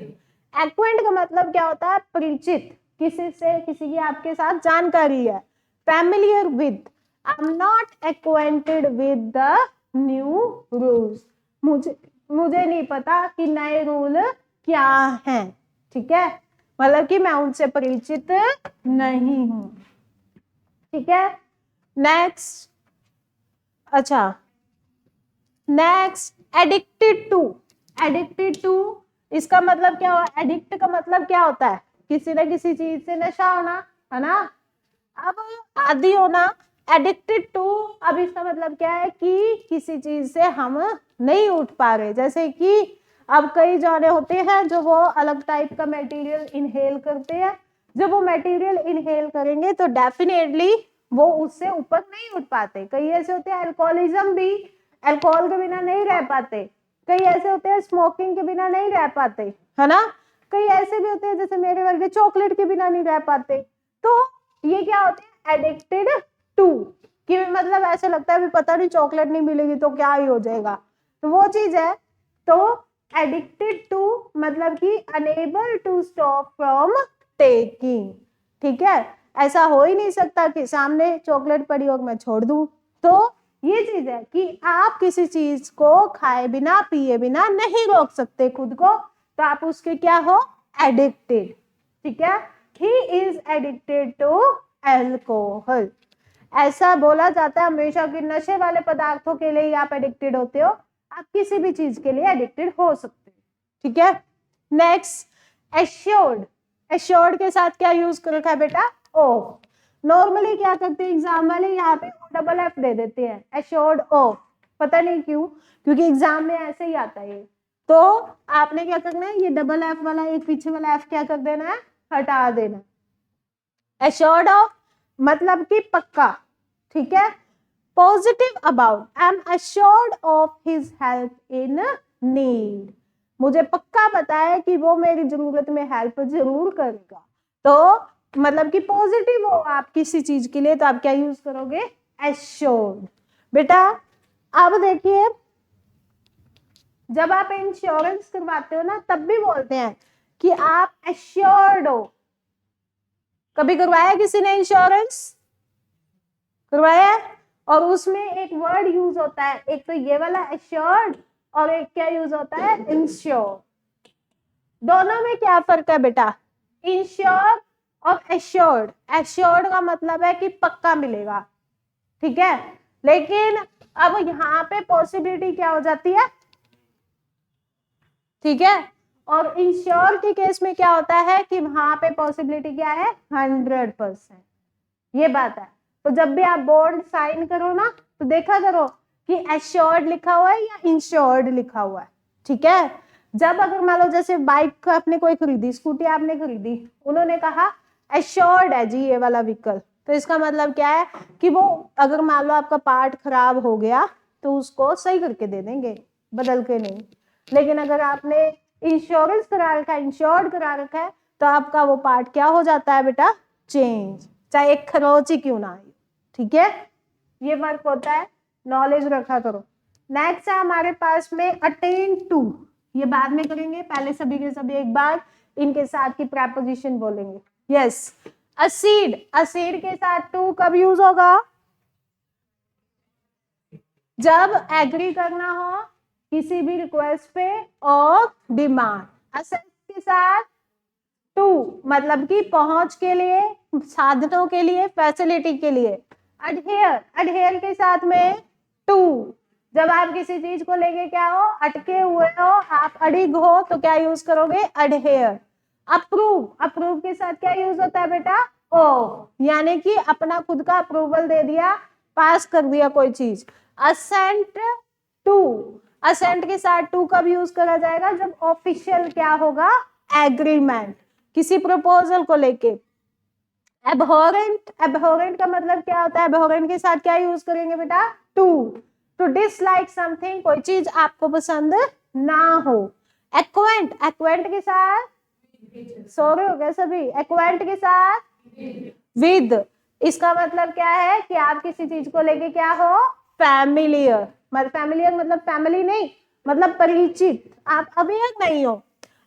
[SPEAKER 1] एक्वांट का मतलब क्या होता है, परिचित, किसी से, किसी की आपके साथ जानकारी है। Familiar with, I am not acquainted with the new rules, मुझे नहीं पता कि नए रूल क्या हैं, ठीक है, मतलब कि मैं उनसे परिचित नहीं हूं, ठीक है। नेक्स्ट, अच्छा नेक्स्ट, एडिक्टेड टू इसका मतलब क्या हुआ, एडिक्ट का मतलब क्या होता है, किसी न किसी चीज से नशा होना, है ना। अब आदी होना, एडिक्टेड टू, अब इसका मतलब क्या है कि किसी चीज से हम नहीं उठ पा रहे। जैसे कि अब कई जाने होते हैं जो वो अलग टाइप का मटेरियल इनहेल करते हैं, जब वो मटेरियल इनहेल करेंगे तो डेफिनेटली वो उससे ऊपर नहीं उठ पाते। कई ऐसे होते हैं, अल्कोहलिज्म भी, अल्कोहल के बिना नहीं रह पाते। कई ऐसे होते हैं स्मोकिंग के बिना नहीं रह पाते, है ना। कई ऐसे भी होते हैं जैसे मेरे वर्गे चॉकलेट के बिना नहीं रह पाते। तो ये क्या होते हैं, एडिक्टेड टू, कि मतलब ऐसे लगता है भी पता नहीं चॉकलेट नहीं मिलेगी तो क्या ही हो जाएगा, तो वो चीज है। तो एडिक्टेड टू मतलब कि unable to stop from taking, ठीक है, ऐसा हो ही नहीं सकता कि सामने चॉकलेट पड़ी और मैं छोड़ दूं। तो ये चीज है कि आप किसी चीज को खाए बिना पिए बिना नहीं रोक सकते खुद को, तो आप उसके क्या हो, एडिक्टेड। ठीक है, he is addicted to alcohol. ऐसा बोला जाता है हमेशा कि नशे वाले पदार्थों के लिए ही आप एडिक्टेड होते हो, आप किसी भी चीज के लिए एडिक्टेड हो सकते हो। ठीक है, नेक्स्ट एश्योर्ड। एश्योर्ड के साथ क्या यूज कर रखा है बेटा, ओ। नॉर्मली क्या करते हैं एग्जाम वाले, यहाँ पे डबल एफ दे देते हैं, एश्योर्ड ओ। पता नहीं क्यों, क्योंकि एग्जाम में ऐसे ही आता है। तो आपने क्या करना है, ये डबल एफ वाला एक पीछे वाला एफ क्या कर देना है, हटा देना। एश्योर्ड ऑफ मतलब कि पक्का। ठीक है, positive about, I am assured of his help in need. मुझे पक्का पता है कि वो मेरी जरूरत में हेल्प जरूर करेगा। तो मतलब कि पॉजिटिव हो आप किसी चीज के लिए, तो आप क्या यूज करोगे, एश्योर्ड। बेटा अब देखिए, जब आप इंश्योरेंस करवाते हो ना, तब भी बोलते हैं कि आप एश्योर्ड हो। कभी करवाया किसी ने इंश्योरेंस, करवाया? और उसमें एक वर्ड यूज होता है, एक तो ये वाला एश्योर्ड, और एक क्या यूज होता है, इंश्योर। दोनों में क्या फर्क है बेटा, इंश्योर और एश्योर्ड। एश्योर्ड का मतलब है कि पक्का मिलेगा, ठीक है, लेकिन अब यहाँ पे पॉसिबिलिटी क्या हो जाती है, ठीक है। और इंश्योर के केस में क्या होता है कि वहां पे पॉसिबिलिटी क्या है, 100%। ये बात है। तो जब भी आप बॉन्ड साइन करो ना, तो देखा करो कि एश्योर्ड लिखा हुआ है या इंश्योर्ड लिखा हुआ है। ठीक है, जब अगर मान लो जैसे बाइक आपने कोई खरीदी, स्कूटी आपने खरीदी, उन्होंने कहा एश्योर्ड है जी ये वाला व्हीकल, तो इसका मतलब क्या है कि वो अगर मान लो आपका पार्ट खराब हो गया तो उसको सही करके दे देंगे, बदल के नहीं। लेकिन अगर आपने इंश्योरेंस करा रखा है, इंश्योर्ड करा रखा है, तो आपका वो पार्ट क्या हो जाता है बेटा, चेंज, चाहे एक खरोच ही क्यों ना आए। ठीक है, ये फर्क होता है, नॉलेज रखा करो। नेक्स्ट है हमारे पास में अटेन टू, ये बाद में करेंगे, पहले सभी के सभी एक बार इनके साथ की प्रेपोजिशन बोलेंगे। यस, असीड, असीड के साथ टू कब यूज होगा, जब एग्री करना हो किसी भी रिक्वेस्ट पे और डिमांड। असेंट के साथ टू मतलब कि पहुंच के लिए, साधनों के लिए, फैसिलिटी के लिए। अडहेयर, अडहेयर के साथ में टू, जब आप किसी चीज को लेके क्या हो, अटके हुए हो, आप अडिग हो, तो क्या यूज करोगे, अडहेयर। अप्रूव, अप्रूव के साथ क्या यूज होता है बेटा, ओ, यानी कि अपना खुद का अप्रूवल दे दिया, पास कर दिया कोई चीज। असेंट टू, असेंट के साथ टू कब यूज करा जाएगा, जब ऑफिशियल क्या होगा, एग्रीमेंट, किसी प्रपोजल को लेके। एबहॉरेंट, एबहॉरेंट का मतलब क्या होता है, एबहॉरेंट के साथ क्या यूज करेंगे बेटा, टू, टू डिसलाइक समथिंग, कोई चीज आपको पसंद ना हो। एक्वेंट, एक्वेंट के साथ, सो रहे हो क्या सभी, एक्वेंट के साथ विद, इसका मतलब क्या है कि आप किसी चीज को लेके क्या हो, फैमिलियर, मतलब फैमिलियर मतलब फैमिली नहीं, मतलब परिचित, आप अवेयर नहीं हो।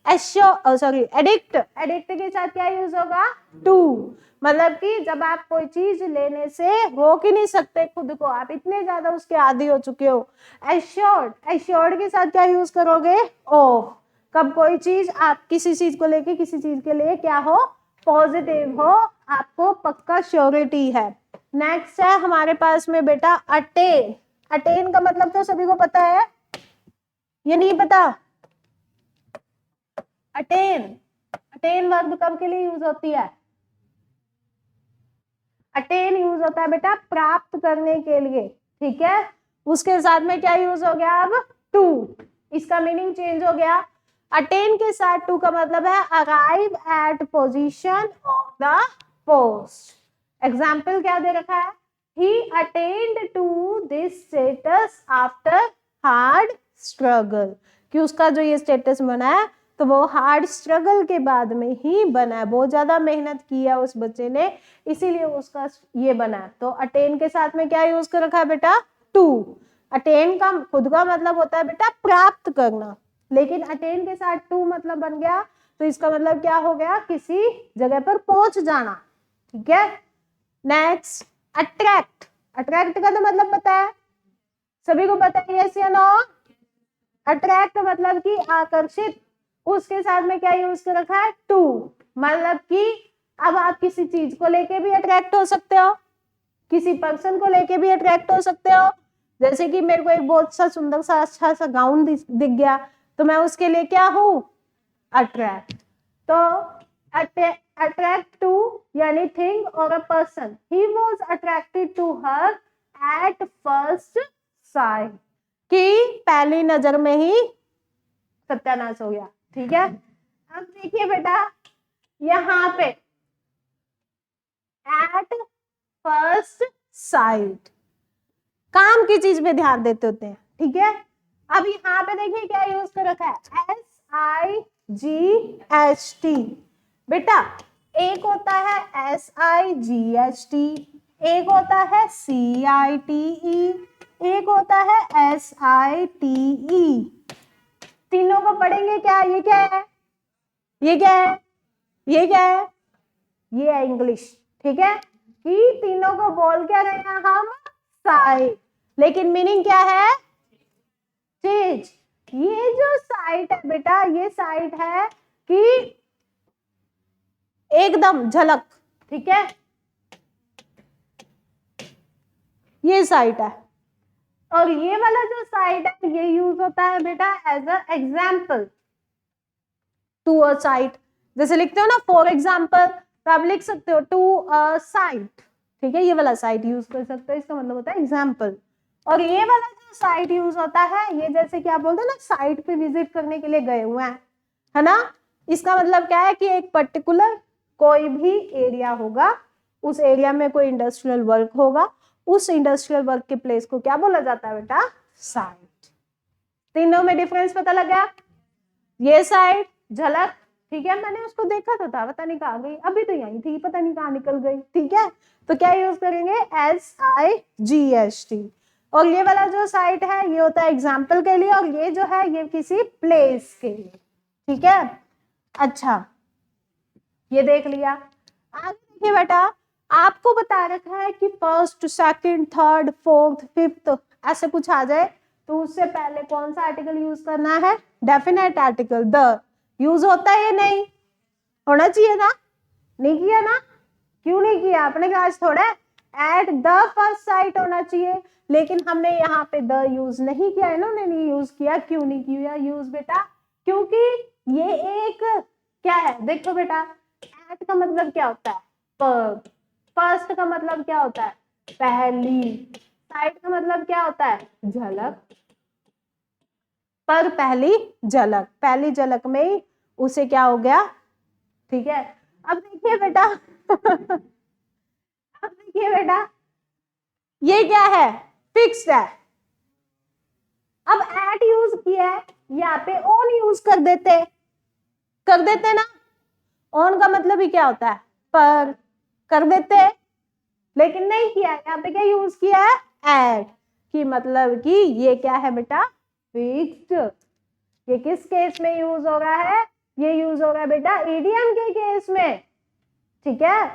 [SPEAKER 1] एश्योर, सॉरी, एडिक्ट, एडिक्ट के साथ क्या यूज होगा, टू, मतलब कि जब आप कोई चीज लेने से रोक ही नहीं सकते खुद को, आप इतने ज्यादा उसके आदी हो चुके हो। एश्योर्ड, एश्योर्ड के साथ क्या यूज करोगे, ऑफ, कब कोई चीज आप किसी चीज को लेके किसी चीज के लिए क्या हो, पॉजिटिव हो, आपको पक्का श्योरिटी है। नेक्स्ट है हमारे पास में बेटा अटेन, अटेन का मतलब तो सभी को पता है, ये नहीं पता, अटेन, अटेन वर्ब कब के लिए यूज होती है, अटेन यूज होता है बेटा प्राप्त करने के लिए। ठीक है, उसके साथ में क्या यूज हो गया, अब टू, इसका मीनिंग चेंज हो गया। अटेन के साथ टू का मतलब है arrive at position of the post. Example क्या दे रखा है, he attained to this status after hard struggle, कि उसका जो ये स्टेटस बना है तो वो हार्ड स्ट्रगल के बाद में ही बना है, बहुत ज्यादा मेहनत की है उस बच्चे ने, इसीलिए उसका ये बना है। तो अटेन के साथ में क्या यूज कर रखा है बेटा, टू। अटेन का खुद का मतलब होता है बेटा प्राप्त करना, लेकिन अटेन के साथ टू मतलब बन गया, तो इसका मतलब क्या हो गया, किसी जगह पर पहुंच जाना। ठीक है। नेक्स्ट अट्रैक्ट, अट्रैक्ट का तो मतलब पता है, सभी को पता है, यस या नो। अट्रैक्ट मतलब कि आकर्षित, उसके साथ में क्या यूज कर रखा है, टू, मतलब कि अब आप किसी चीज को लेके भी अट्रैक्ट हो सकते हो, किसी पर्सन को लेके भी अट्रैक्ट हो सकते हो। जैसे कि मेरे को एक बहुत सा सुंदर सा अच्छा सा गाउन दिख गया, तो मैं उसके लिए क्या हूं, अट्रैक्ट। तो अट्रैक्ट टू यानी थिंग और a person, he was attracted to her at first sight, कि पहली नजर में ही सत्यानाश हो गया। ठीक है, अब देखिए बेटा यहाँ पे एट फर्स्ट साइट काम की चीज पे ध्यान देते होते हैं। ठीक है, अब यहाँ पे देखिए क्या यूज कर रखा है, SIGHT। बेटा एक होता है SIGHT, एक होता है CITE, एक होता है SITE। तीनों को पढ़ेंगे क्या, ये क्या है, ये क्या है, ये क्या है, ये है इंग्लिश। ठीक है, कि तीनों को बोल क्या रहे हैं हम, साइट, लेकिन मीनिंग क्या है, चीज। ये जो साइट है बेटा, ये साइट है कि एकदम झलक। ठीक है, ये साइट है, और ये वाला जो साइट है ये यूज होता है बेटा as a example to a sight. जैसे लिखते हो ना फॉर एग्जाम्पल, तो आप लिख सकते हो टू अ साइट। ठीक है, ये वाला साइट यूज कर सकते हो, इसका मतलब होता है एग्जाम्पल। और ये वाला जो साइट यूज होता है, ये जैसे कि आप बोलते हैं ना साइट पे विजिट करने के लिए गए हुए हैं, है ना, इसका मतलब क्या है कि एक पर्टिकुलर कोई भी एरिया होगा, उस एरिया में कोई इंडस्ट्रियल वर्क होगा, उस इंडस्ट्रियल वर्क के प्लेस को क्या बोला जाता है बेटा, साइट। तीनों में डिफरेंस पता लगा, ये साइट झलक, ठीक है, मैंने उसको देखा तो था, पता नहीं कहाँ गई, अभी तो यही थी, पता नहीं कहाँ निकल गई। ठीक है, तो क्या यूज करेंगे, SIGHT। और ये वाला जो साइट है ये होता है एग्जाम्पल के लिए, और ये जो है ये किसी प्लेस के लिए। ठीक है, अच्छा ये देख लिया। आगे देखिए बेटा, आपको बता रखा है कि first, second, third, fourth, fifth ऐसे कुछ आ जाए तो उससे पहले कौन सा आर्टिकल यूज करना है, डेफिनेट आर्टिकल द। यूज होता है, नहीं होना चाहिए ना, नहीं किया ना, क्यों नहीं किया, अपने क्लास थोड़ा एट द फर्स्ट साइट होना चाहिए, लेकिन हमने यहाँ पे द यूज नहीं किया, इन्होंने नहीं यूज किया। क्यों नहीं किया यूज बेटा, क्योंकि ये एक क्या है, देखो बेटा एट का मतलब क्या होता है, पर, फर्स्ट का मतलब क्या होता है, पहली, साइट का मतलब क्या होता है, झलक, पर पहली झलक, पहली झलक में ही उसे क्या हो गया। ठीक है, अब देखिए बेटा अब देखिए बेटा ये क्या है, फिक्स्ड है। अब एट यूज किया है, यहाँ पे ऑन यूज कर देते ना, ऑन का मतलब ही क्या होता है, पर, कर देते, लेकिन नहीं किया, यहाँ पे क्या यूज किया है, एट, कि मतलब कि ये क्या है बेटा, फिक्स्ड। ये किस केस में यूज हो रहा है, ये यूज हो रहा है बेटा इडियम के केस में। ठीक है,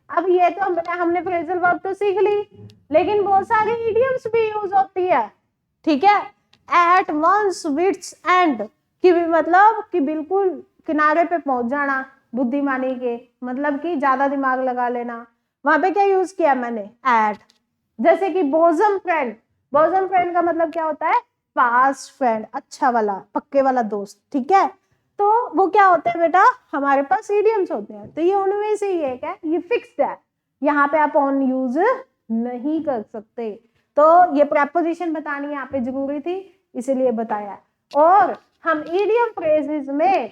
[SPEAKER 1] अब ये तो हमने फ्रेजल वर्ब तो सीख ली, लेकिन बहुत सारी इडियम्स भी यूज होती है। ठीक है, एट वंस, विट्स, एंड, कि भी मतलब कि बिल्कुल किनारे पे पहुंच जाना, बुद्धिमानी के मतलब कि ज्यादा दिमाग लगा लेना, वहां पे क्या यूज किया मैंने, एट। जैसे कि बोजम फ्रेंड, बोजम फ्रेंड का मतलब क्या होता है, फास्ट फ्रेंड, अच्छा वाला, पक्के वाला दोस्त। ठीक है, तो वो क्या होते हैं बेटा, हमारे पास इडियम्स होते हैं, तो ये उनमें से ही एक है, ये फिक्स्ड है, यहाँ पे आप ऑन यूज नहीं कर सकते। तो ये प्रेपोजिशन बतानी यहाँ पे जरूरी थी, इसीलिए बताया। और हम इडियम फ्रेजेस में,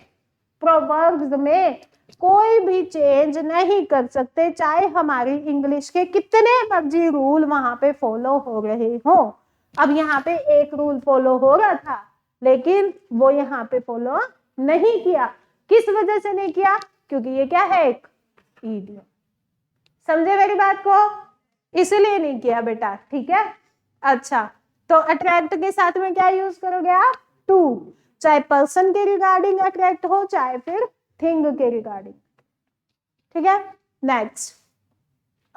[SPEAKER 1] प्रोवर्ब्स में कोई भी चेंज नहीं कर सकते, चाहे हमारी इंग्लिश के कितने मर्जी रूल वहां पे फॉलो हो रहे हो। अब यहाँ पे एक रूल फॉलो हो रहा था, लेकिन वो यहाँ पे फॉलो नहीं किया, किस वजह से नहीं किया, क्योंकि ये क्या है, एक इडियम। समझे मेरी बात को, इसलिए नहीं किया बेटा। ठीक है, अच्छा, तो अट्रैक्ट के साथ में क्या यूज करोगे आप, टू, चाहे पर्सन के रिगार्डिंग अट्रैक्ट हो, चाहे फिर थिंग के रिगार्डिंग। ठीक है, next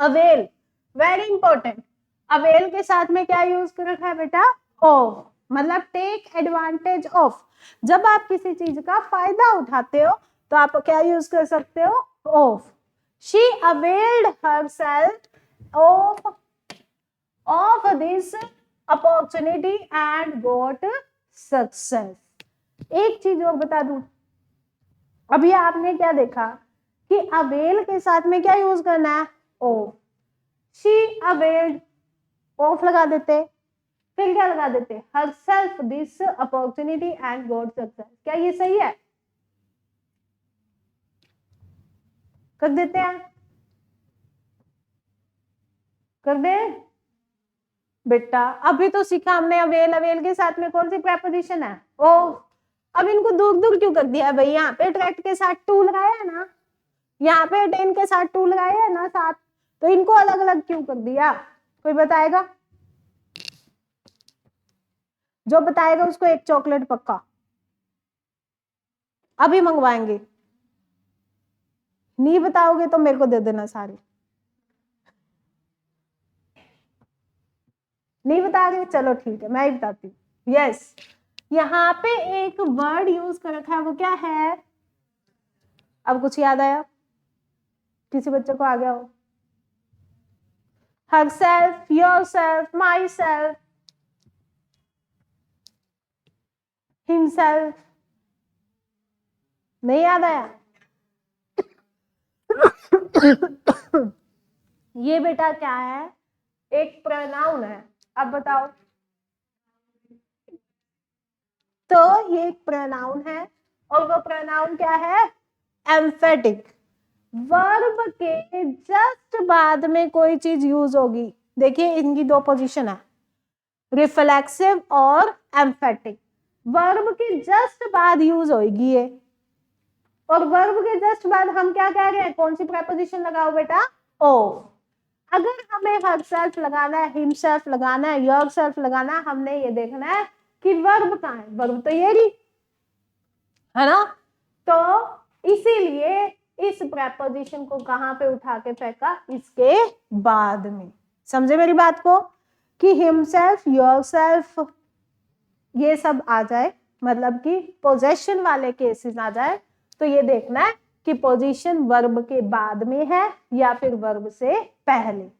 [SPEAKER 1] avail, very important. Avail के साथ में क्या यूज कर रखा है बेटा? ऑफ, मतलब टेक एडवांटेज ऑफ। जब आप किसी चीज का फायदा उठाते हो तो आप क्या यूज कर सकते हो? Of. She availed herself of this opportunity and got success. एक चीज और बता दूं, अभी आपने क्या देखा कि अवेल के साथ में क्या यूज करना है? ऑफ। शी अवेल्ड, ऑफ लगा देते, फिर क्या लगा देते? herself this opportunity and got success। क्या ये सही है? कर देते हैं, कर दे बेटा। अभी तो सीखा हमने अवेल, अवेल के साथ में कौन सी प्रेपोजिशन है? ऑफ। अब इनको दूर दूर क्यों कर दिया है भाई? यहाँ पे अट्रैक्ट के साथ टू लगाया है ना, यहाँ पे अटेन के साथ टू लगाया है ना साथ, तो इनको अलग अलग क्यों कर दिया? कोई बताएगा? जो बताएगा उसको एक चॉकलेट पक्का अभी मंगवाएंगे। नहीं बताओगे तो मेरे को दे देना सारे। नहीं बता रहे? चलो ठीक है, मैं ही बताती हूँ। यस, यहाँ पे एक वर्ड यूज कर रखा है, वो क्या है? अब कुछ याद आया? किसी बच्चे को आ गया हो? herself, yourself, myself, himself, नहीं याद आया? ये बेटा क्या है? एक प्रोनाउन है। अब बताओ, तो ये एक प्रोनाउन है और वो प्रोनाउन क्या है? एम्फेटिक। वर्ब के जस्ट बाद में कोई चीज यूज होगी। देखिए इनकी दो पोजीशन है, रिफ्लेक्सिव और एम्फेटिक। वर्ब के जस्ट बाद यूज होगी ये, और वर्ब के जस्ट बाद हम क्या कह रहे हैं? कौन सी प्रेपोजिशन लगाओ बेटा? ऑफ। अगर हमें herself लगाना है, himself लगाना है, yourself लगाना है, हमने ये देखना है कि वर्ब कहाँ है। वर्ब तो ये रही है ना, तो इसीलिए इस प्रेपोजिशन को कहां पे उठा के फेंका? इसके बाद में। समझे मेरी बात को? कि himself, yourself ये सब आ जाए, मतलब कि पोजेशन वाले केसेस आ जाए, तो ये देखना है कि पोजीशन वर्ब के बाद में है या फिर वर्ब से पहले।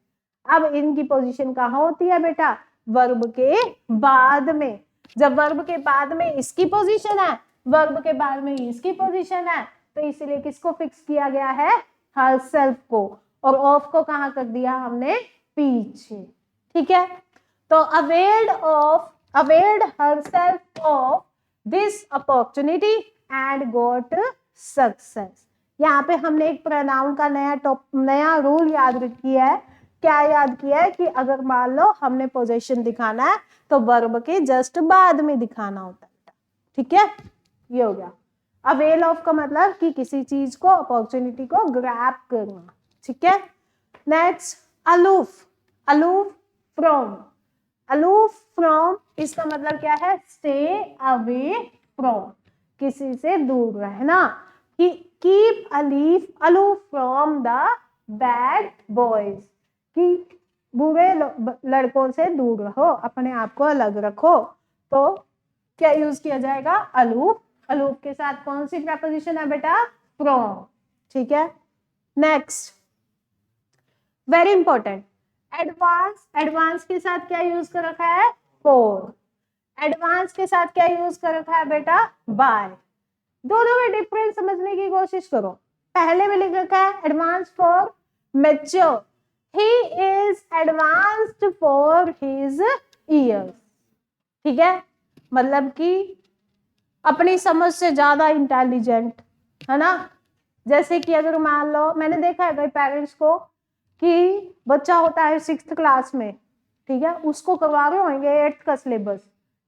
[SPEAKER 1] अब इनकी पोजीशन कहाँ होती है बेटा? वर्ब के बाद में। जब वर्ब के बाद में इसकी पोजीशन है, वर्ब के बाद में इसकी पोजीशन है, तो इसलिए किसको फिक्स किया गया है? herself को, और ऑफ को कहाँ कर दिया हमने? पीछे। ठीक है, तो availed herself of this opportunity and got success. यहाँ पे हमने एक प्रोनाउन का नया रूल याद किया है। क्या याद किया है? कि अगर मान लो हमने पोजीशन दिखाना है तो वर्ब के जस्ट बाद में दिखाना होता है। ठीक है, ये हो गया। अवेल ऑफ का मतलब कि किसी चीज को, अपॉर्चुनिटी को ग्रैब करना। ठीक है, next aloof, aloof from. Aloof from इसका मतलब क्या है? स्टे अवे फ्रॉम, किसी से दूर रहना। Keep aloof from the bad boys, कि बुरे लड़कों से दूर रहो, अपने आप को अलग रखो। तो क्या यूज किया जाएगा? अलूफ। अलूफ के साथ कौन सी प्रेपोजिशन है बेटा? फ्रॉम। ठीक है, next very important, advance. Advance के साथ क्या यूज कर रखा है? फॉर। एडवांस के साथ क्या यूज कर रखा है बेटा? बाय। दोनों में डिफरेंस समझने की कोशिश करो। पहले में लिख रखा है advance for mature, he is advanced for his years. ठीक है, मतलब कि अपनी समझ से ज्यादा इंटेलिजेंट है ना। जैसे कि अगर मान लो, मैंने देखा है कई पेरेंट्स को कि बच्चा होता है 6th क्लास में, ठीक है, उसको करवा रहे होंगे 8th का सिलेबस,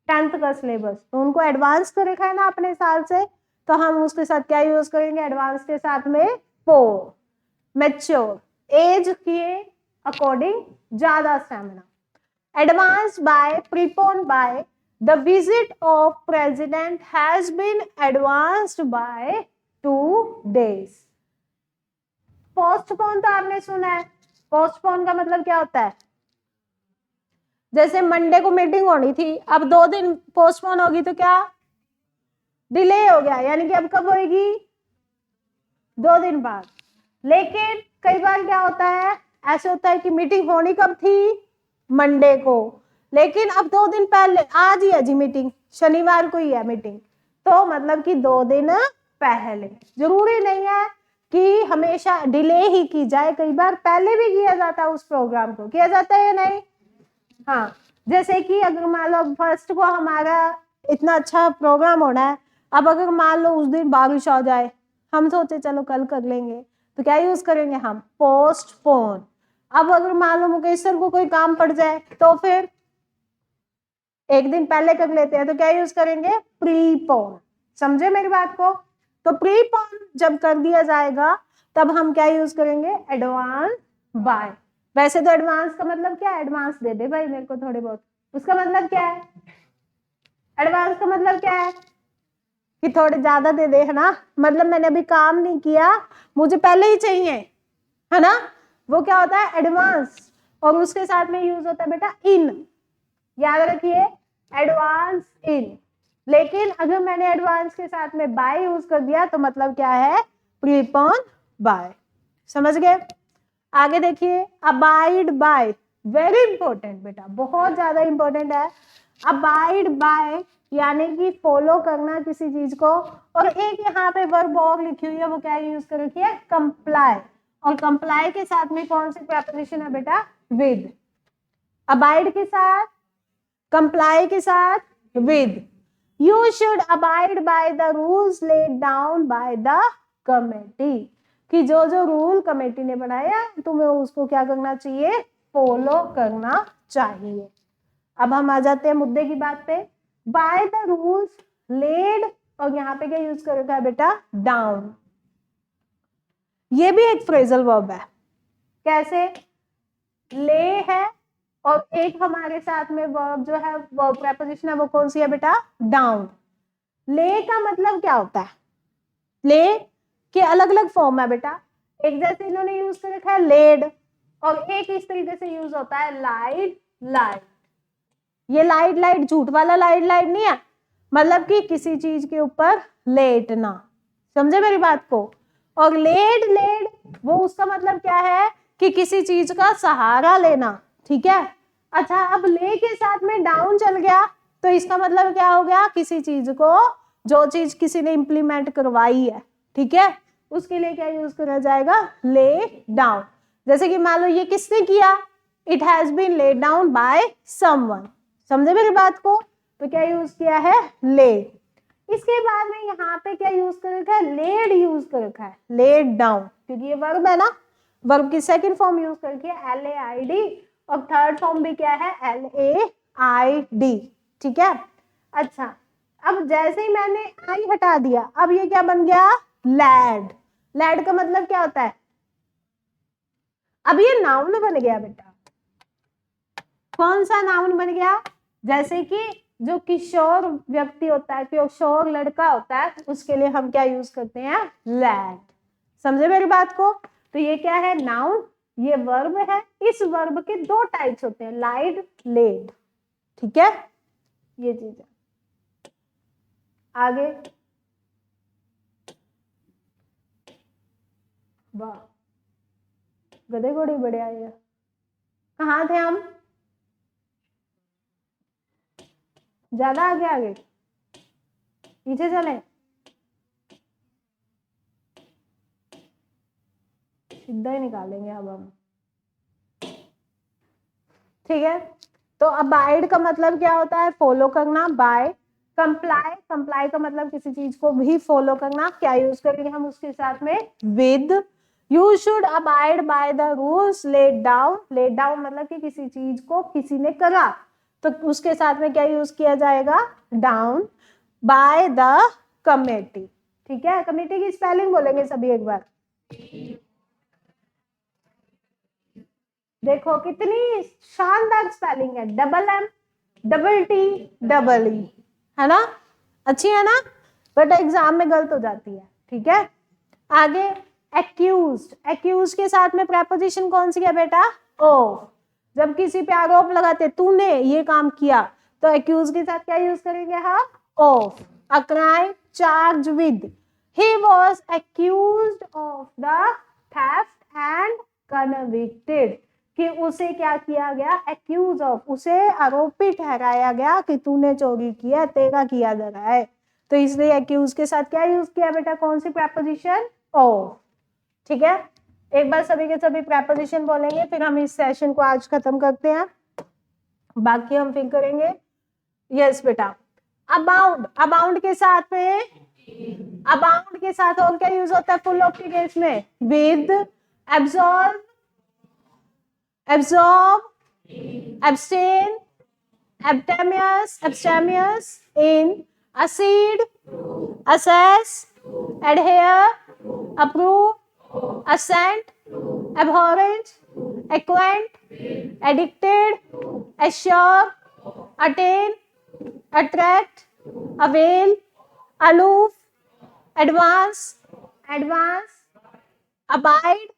[SPEAKER 1] 10th का सिलेबस, तो उनको एडवांस कर रखा है ना अपने साल से, तो हम उसके साथ क्या यूज करेंगे? एडवांस के साथ में फॉर। मैच्योर, एज के अकॉर्डिंग ज्यादा stamina. Advance by, prepone by, the visit of president has been advanced by 2 days। Postpone तो आपने सुना है, पोस्टपोन का मतलब क्या होता है, जैसे मंडे को मीटिंग होनी थी, अब 2 दिन पोस्टपोन होगी तो क्या डिले हो गया, यानी कि अब कब होगी 2 दिन बाद। लेकिन कई बार क्या होता है, ऐसे होता है कि मीटिंग होनी कब थी मंडे को, लेकिन अब 2 दिन पहले, आज ही है जी मीटिंग, शनिवार को ही है मीटिंग, तो मतलब कि 2 दिन पहले। जरूरी नहीं है कि हमेशा डिले ही की जाए, कई बार पहले भी किया जाता है, उस प्रोग्राम को किया जाता है या नहीं। हाँ, जैसे कि अगर मान लो फर्स्ट को हमारा इतना अच्छा प्रोग्राम होना है, अब अगर मान लो उस दिन बारिश आ जाए, हम सोचे चलो कल कर लेंगे, तो क्या यूज करेंगे हम, पोस्टपोन। अब अगर मान लो मुकेश सर को कोई काम पड़ जाए तो फिर 1 दिन पहले कर लेते हैं, तो क्या यूज करेंगे, प्रीपोन। समझे मेरी बात को। तो प्रीपोन जब कर दिया जाएगा तब हम क्या यूज करेंगे, एडवांस बाय। वैसे तो एडवांस का मतलब क्या है, एडवांस दे दे भाई मेरे को थोड़े बहुत, उसका मतलब क्या है, एडवांस का मतलब क्या है कि थोड़े ज्यादा दे दे, है ना, मतलब मैंने अभी काम नहीं किया, मुझे पहले ही चाहिए, है ना, वो क्या होता है एडवांस। और उसके साथ में यूज होता है बेटा इन, याद रखिए एडवांस इन। लेकिन अगर मैंने एडवांस के साथ में बाय यूज कर दिया तो मतलब क्या है, प्रीपोन बाय। समझ गए। आगे देखिए, अबाइड बाय, वेरी इंपॉर्टेंट बेटा, बहुत ज्यादा इंपॉर्टेंट है। अबाइड बाय यानी कि फॉलो करना किसी चीज को। और एक यहाँ पे वर्ब और लिखी हुई है, वो क्या यूज कर रखी है, कंप्लाई। और कंप्लाई के साथ में कौन सी प्रेपोजिशन है बेटा, विद। अबाइड के साथ, कंप्लाई के साथ, with. You should abide by the rules lead down by the committee, कि जो जो रूल कमेटी ने बनाया तुम्हें उसको क्या करना चाहिए, फॉलो करना चाहिए। अब हम आ जाते हैं मुद्दे की बात पे। बाय द रूल्स लेड, और यहाँ पे क्या यूज कर रखा है बेटा, डाउन। ये भी एक फ्रेजल वर्ब है। कैसे, ले है और एक हमारे साथ में वर्ब जो है, वर्ब प्रेपोजिशन है, वो कौन सी है बेटा, डाउन। ले का मतलब क्या होता है, ले के अलग अलग फॉर्म है बेटा। एक जैसे इन्होंने यूज कर रखा है लेड, और एक इस तरीके से यूज होता है लाइड लाइट। ये लाइट लाइट झूठ वाला लाइट लाइट नहीं है, मतलब कि किसी चीज के ऊपर लेटना। समझे मेरी बात को। और लेड लेड वो उसका मतलब क्या है कि किसी चीज का सहारा लेना, ठीक है। अच्छा, अब ले के साथ में डाउन चल गया तो इसका मतलब क्या हो गया, किसी चीज को, जो चीज किसी ने इंप्लीमेंट करवाई है, ठीक है, उसके लिए क्या यूज करा जाएगा, ले डाउन। जैसे कि मान लो ये किसने किया, it has been laid down by someone. समझे मेरी बात को। तो क्या यूज किया है, ले। इसके बाद में यहाँ पे क्या यूज कर रखा है, लेड यूज कर रखा है, लेड डाउन, क्योंकि ये वर्ब है ना, वर्ब की सेकंड फॉर्म यूज करके LAID, और थर्ड फॉर्म भी क्या है, LAID, ठीक है। अच्छा, अब जैसे ही मैंने आई हटा दिया, अब ये क्या बन गया, लैड। लैड का मतलब क्या होता है, अब ये नाउन बन गया बेटा। कौन सा नाउन बन गया, जैसे कि जो किशोर व्यक्ति होता है, किशोर लड़का होता है, उसके लिए हम क्या यूज करते हैं, लैड। समझे मेरी बात को। तो ये क्या है, नाउन, ये वर्ब है। इस वर्ब के 2 टाइप्स होते हैं, लाइड लेड, ठीक है, ये चीज है। आगे, वाह, गधे घोड़े बड़े आए। कहाँ थे हम, ज्यादा आगे आगे, पीछे चले, सीधा ही निकालेंगे अब हम, ठीक है। तो अबाइड का मतलब क्या होता है, फॉलो करना, बाय। कंप्लाई, कंप्लाई का मतलब किसी चीज को भी फॉलो करना, क्या यूज करेंगे हम उसके साथ में, with. You should abide by the rules laid down, laid down मतलब कि किसी चीज को किसी ने करा, तो उसके साथ में क्या यूज किया जाएगा, डाउन, बाय द कमेटी, ठीक है। कमेटी की स्पेलिंग बोलेंगे सभी एक बार, देखो कितनी शानदार स्पेलिंग है, DMT है ना, अच्छी है ना, बट एग्जाम में गलत हो जाती है, ठीक है। आगे, एक्यूज्ड, एक्यूज्ड के साथ में प्रेपोजिशन कौन सी है बेटा? ऑफ। जब किसी पे आरोप लगाते तूने ये काम किया, तो एक्यूज के साथ क्या यूज करेंगे हम? Of. A crime charge with, he was accused of the theft and convicted, कि उसे क्या किया गया? एक्यूज ऑफ, उसे आरोपी ठहराया गया कि तूने चोरी किया, तेरा किया जा रहा है। तो इसलिए एक्यूज के साथ क्या यूज किया बेटा? कौन सी प्रेपोजिशन? ऑफ। ठीक है, एक बार सभी के सभी प्रेपोजिशन बोलेंगे, फिर हम इस सेशन को आज खत्म करते हैं, बाकी हम फिर करेंगे। यस बेटा, अबाउंड, अबाउंड के साथ में, अबाउंड के साथ और क्या यूज होता है फुल ऑफ के केस में? With, absorb, absorb, abstain, abstemious, abstemious, in, accede, assess, adhere, approve, assent, abhorrent, acquaint, addicted, assure, attain, attract, avail, aloof, advance, advance, abide,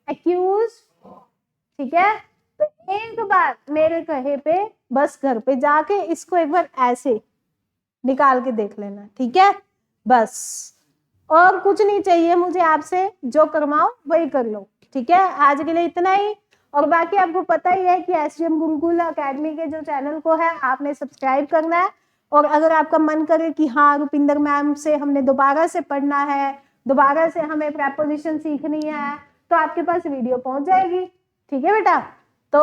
[SPEAKER 1] accuse। ठीक है, तो एक बार मेरे कहे पे बस घर पे जाके इसको एक बार ऐसे निकाल के देख लेना। ठीक है, बस और कुछ नहीं चाहिए मुझे आपसे, जो करवाओ वही कर लो। ठीक है, आज के लिए इतना ही। और बाकी आपको पता ही है कि एसडीएम गुरुकुल एकेडमी के जो चैनल को है आपने सब्सक्राइब करना है। और अगर आपका मन करे कि हाँ रुपिंदर मैम से हमने दोबारा से पढ़ना है, दोबारा से हमें प्रेपोजिशन सीखनी है, तो आपके पास वीडियो पहुंच जाएगी। ठीक है बेटा, तो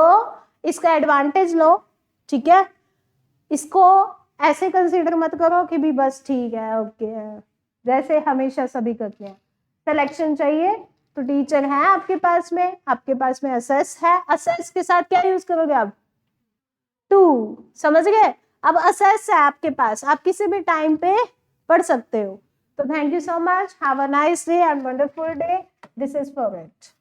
[SPEAKER 1] इसका एडवांटेज लो। ठीक है, इसको ऐसे कंसीडर मत करो कि भी बस ठीक है ओके है, जैसे हमेशा सभी करते हैं। सिलेक्शन चाहिए तो टीचर है आपके पास में, आपके पास में असेस है। असेस के साथ क्या यूज करोगे आप? टू। समझ गए? अब असेस है आपके पास, आप किसी भी टाइम पे पढ़ सकते हो। तो thank you so much, have a nice day and wonderful day. This is for it.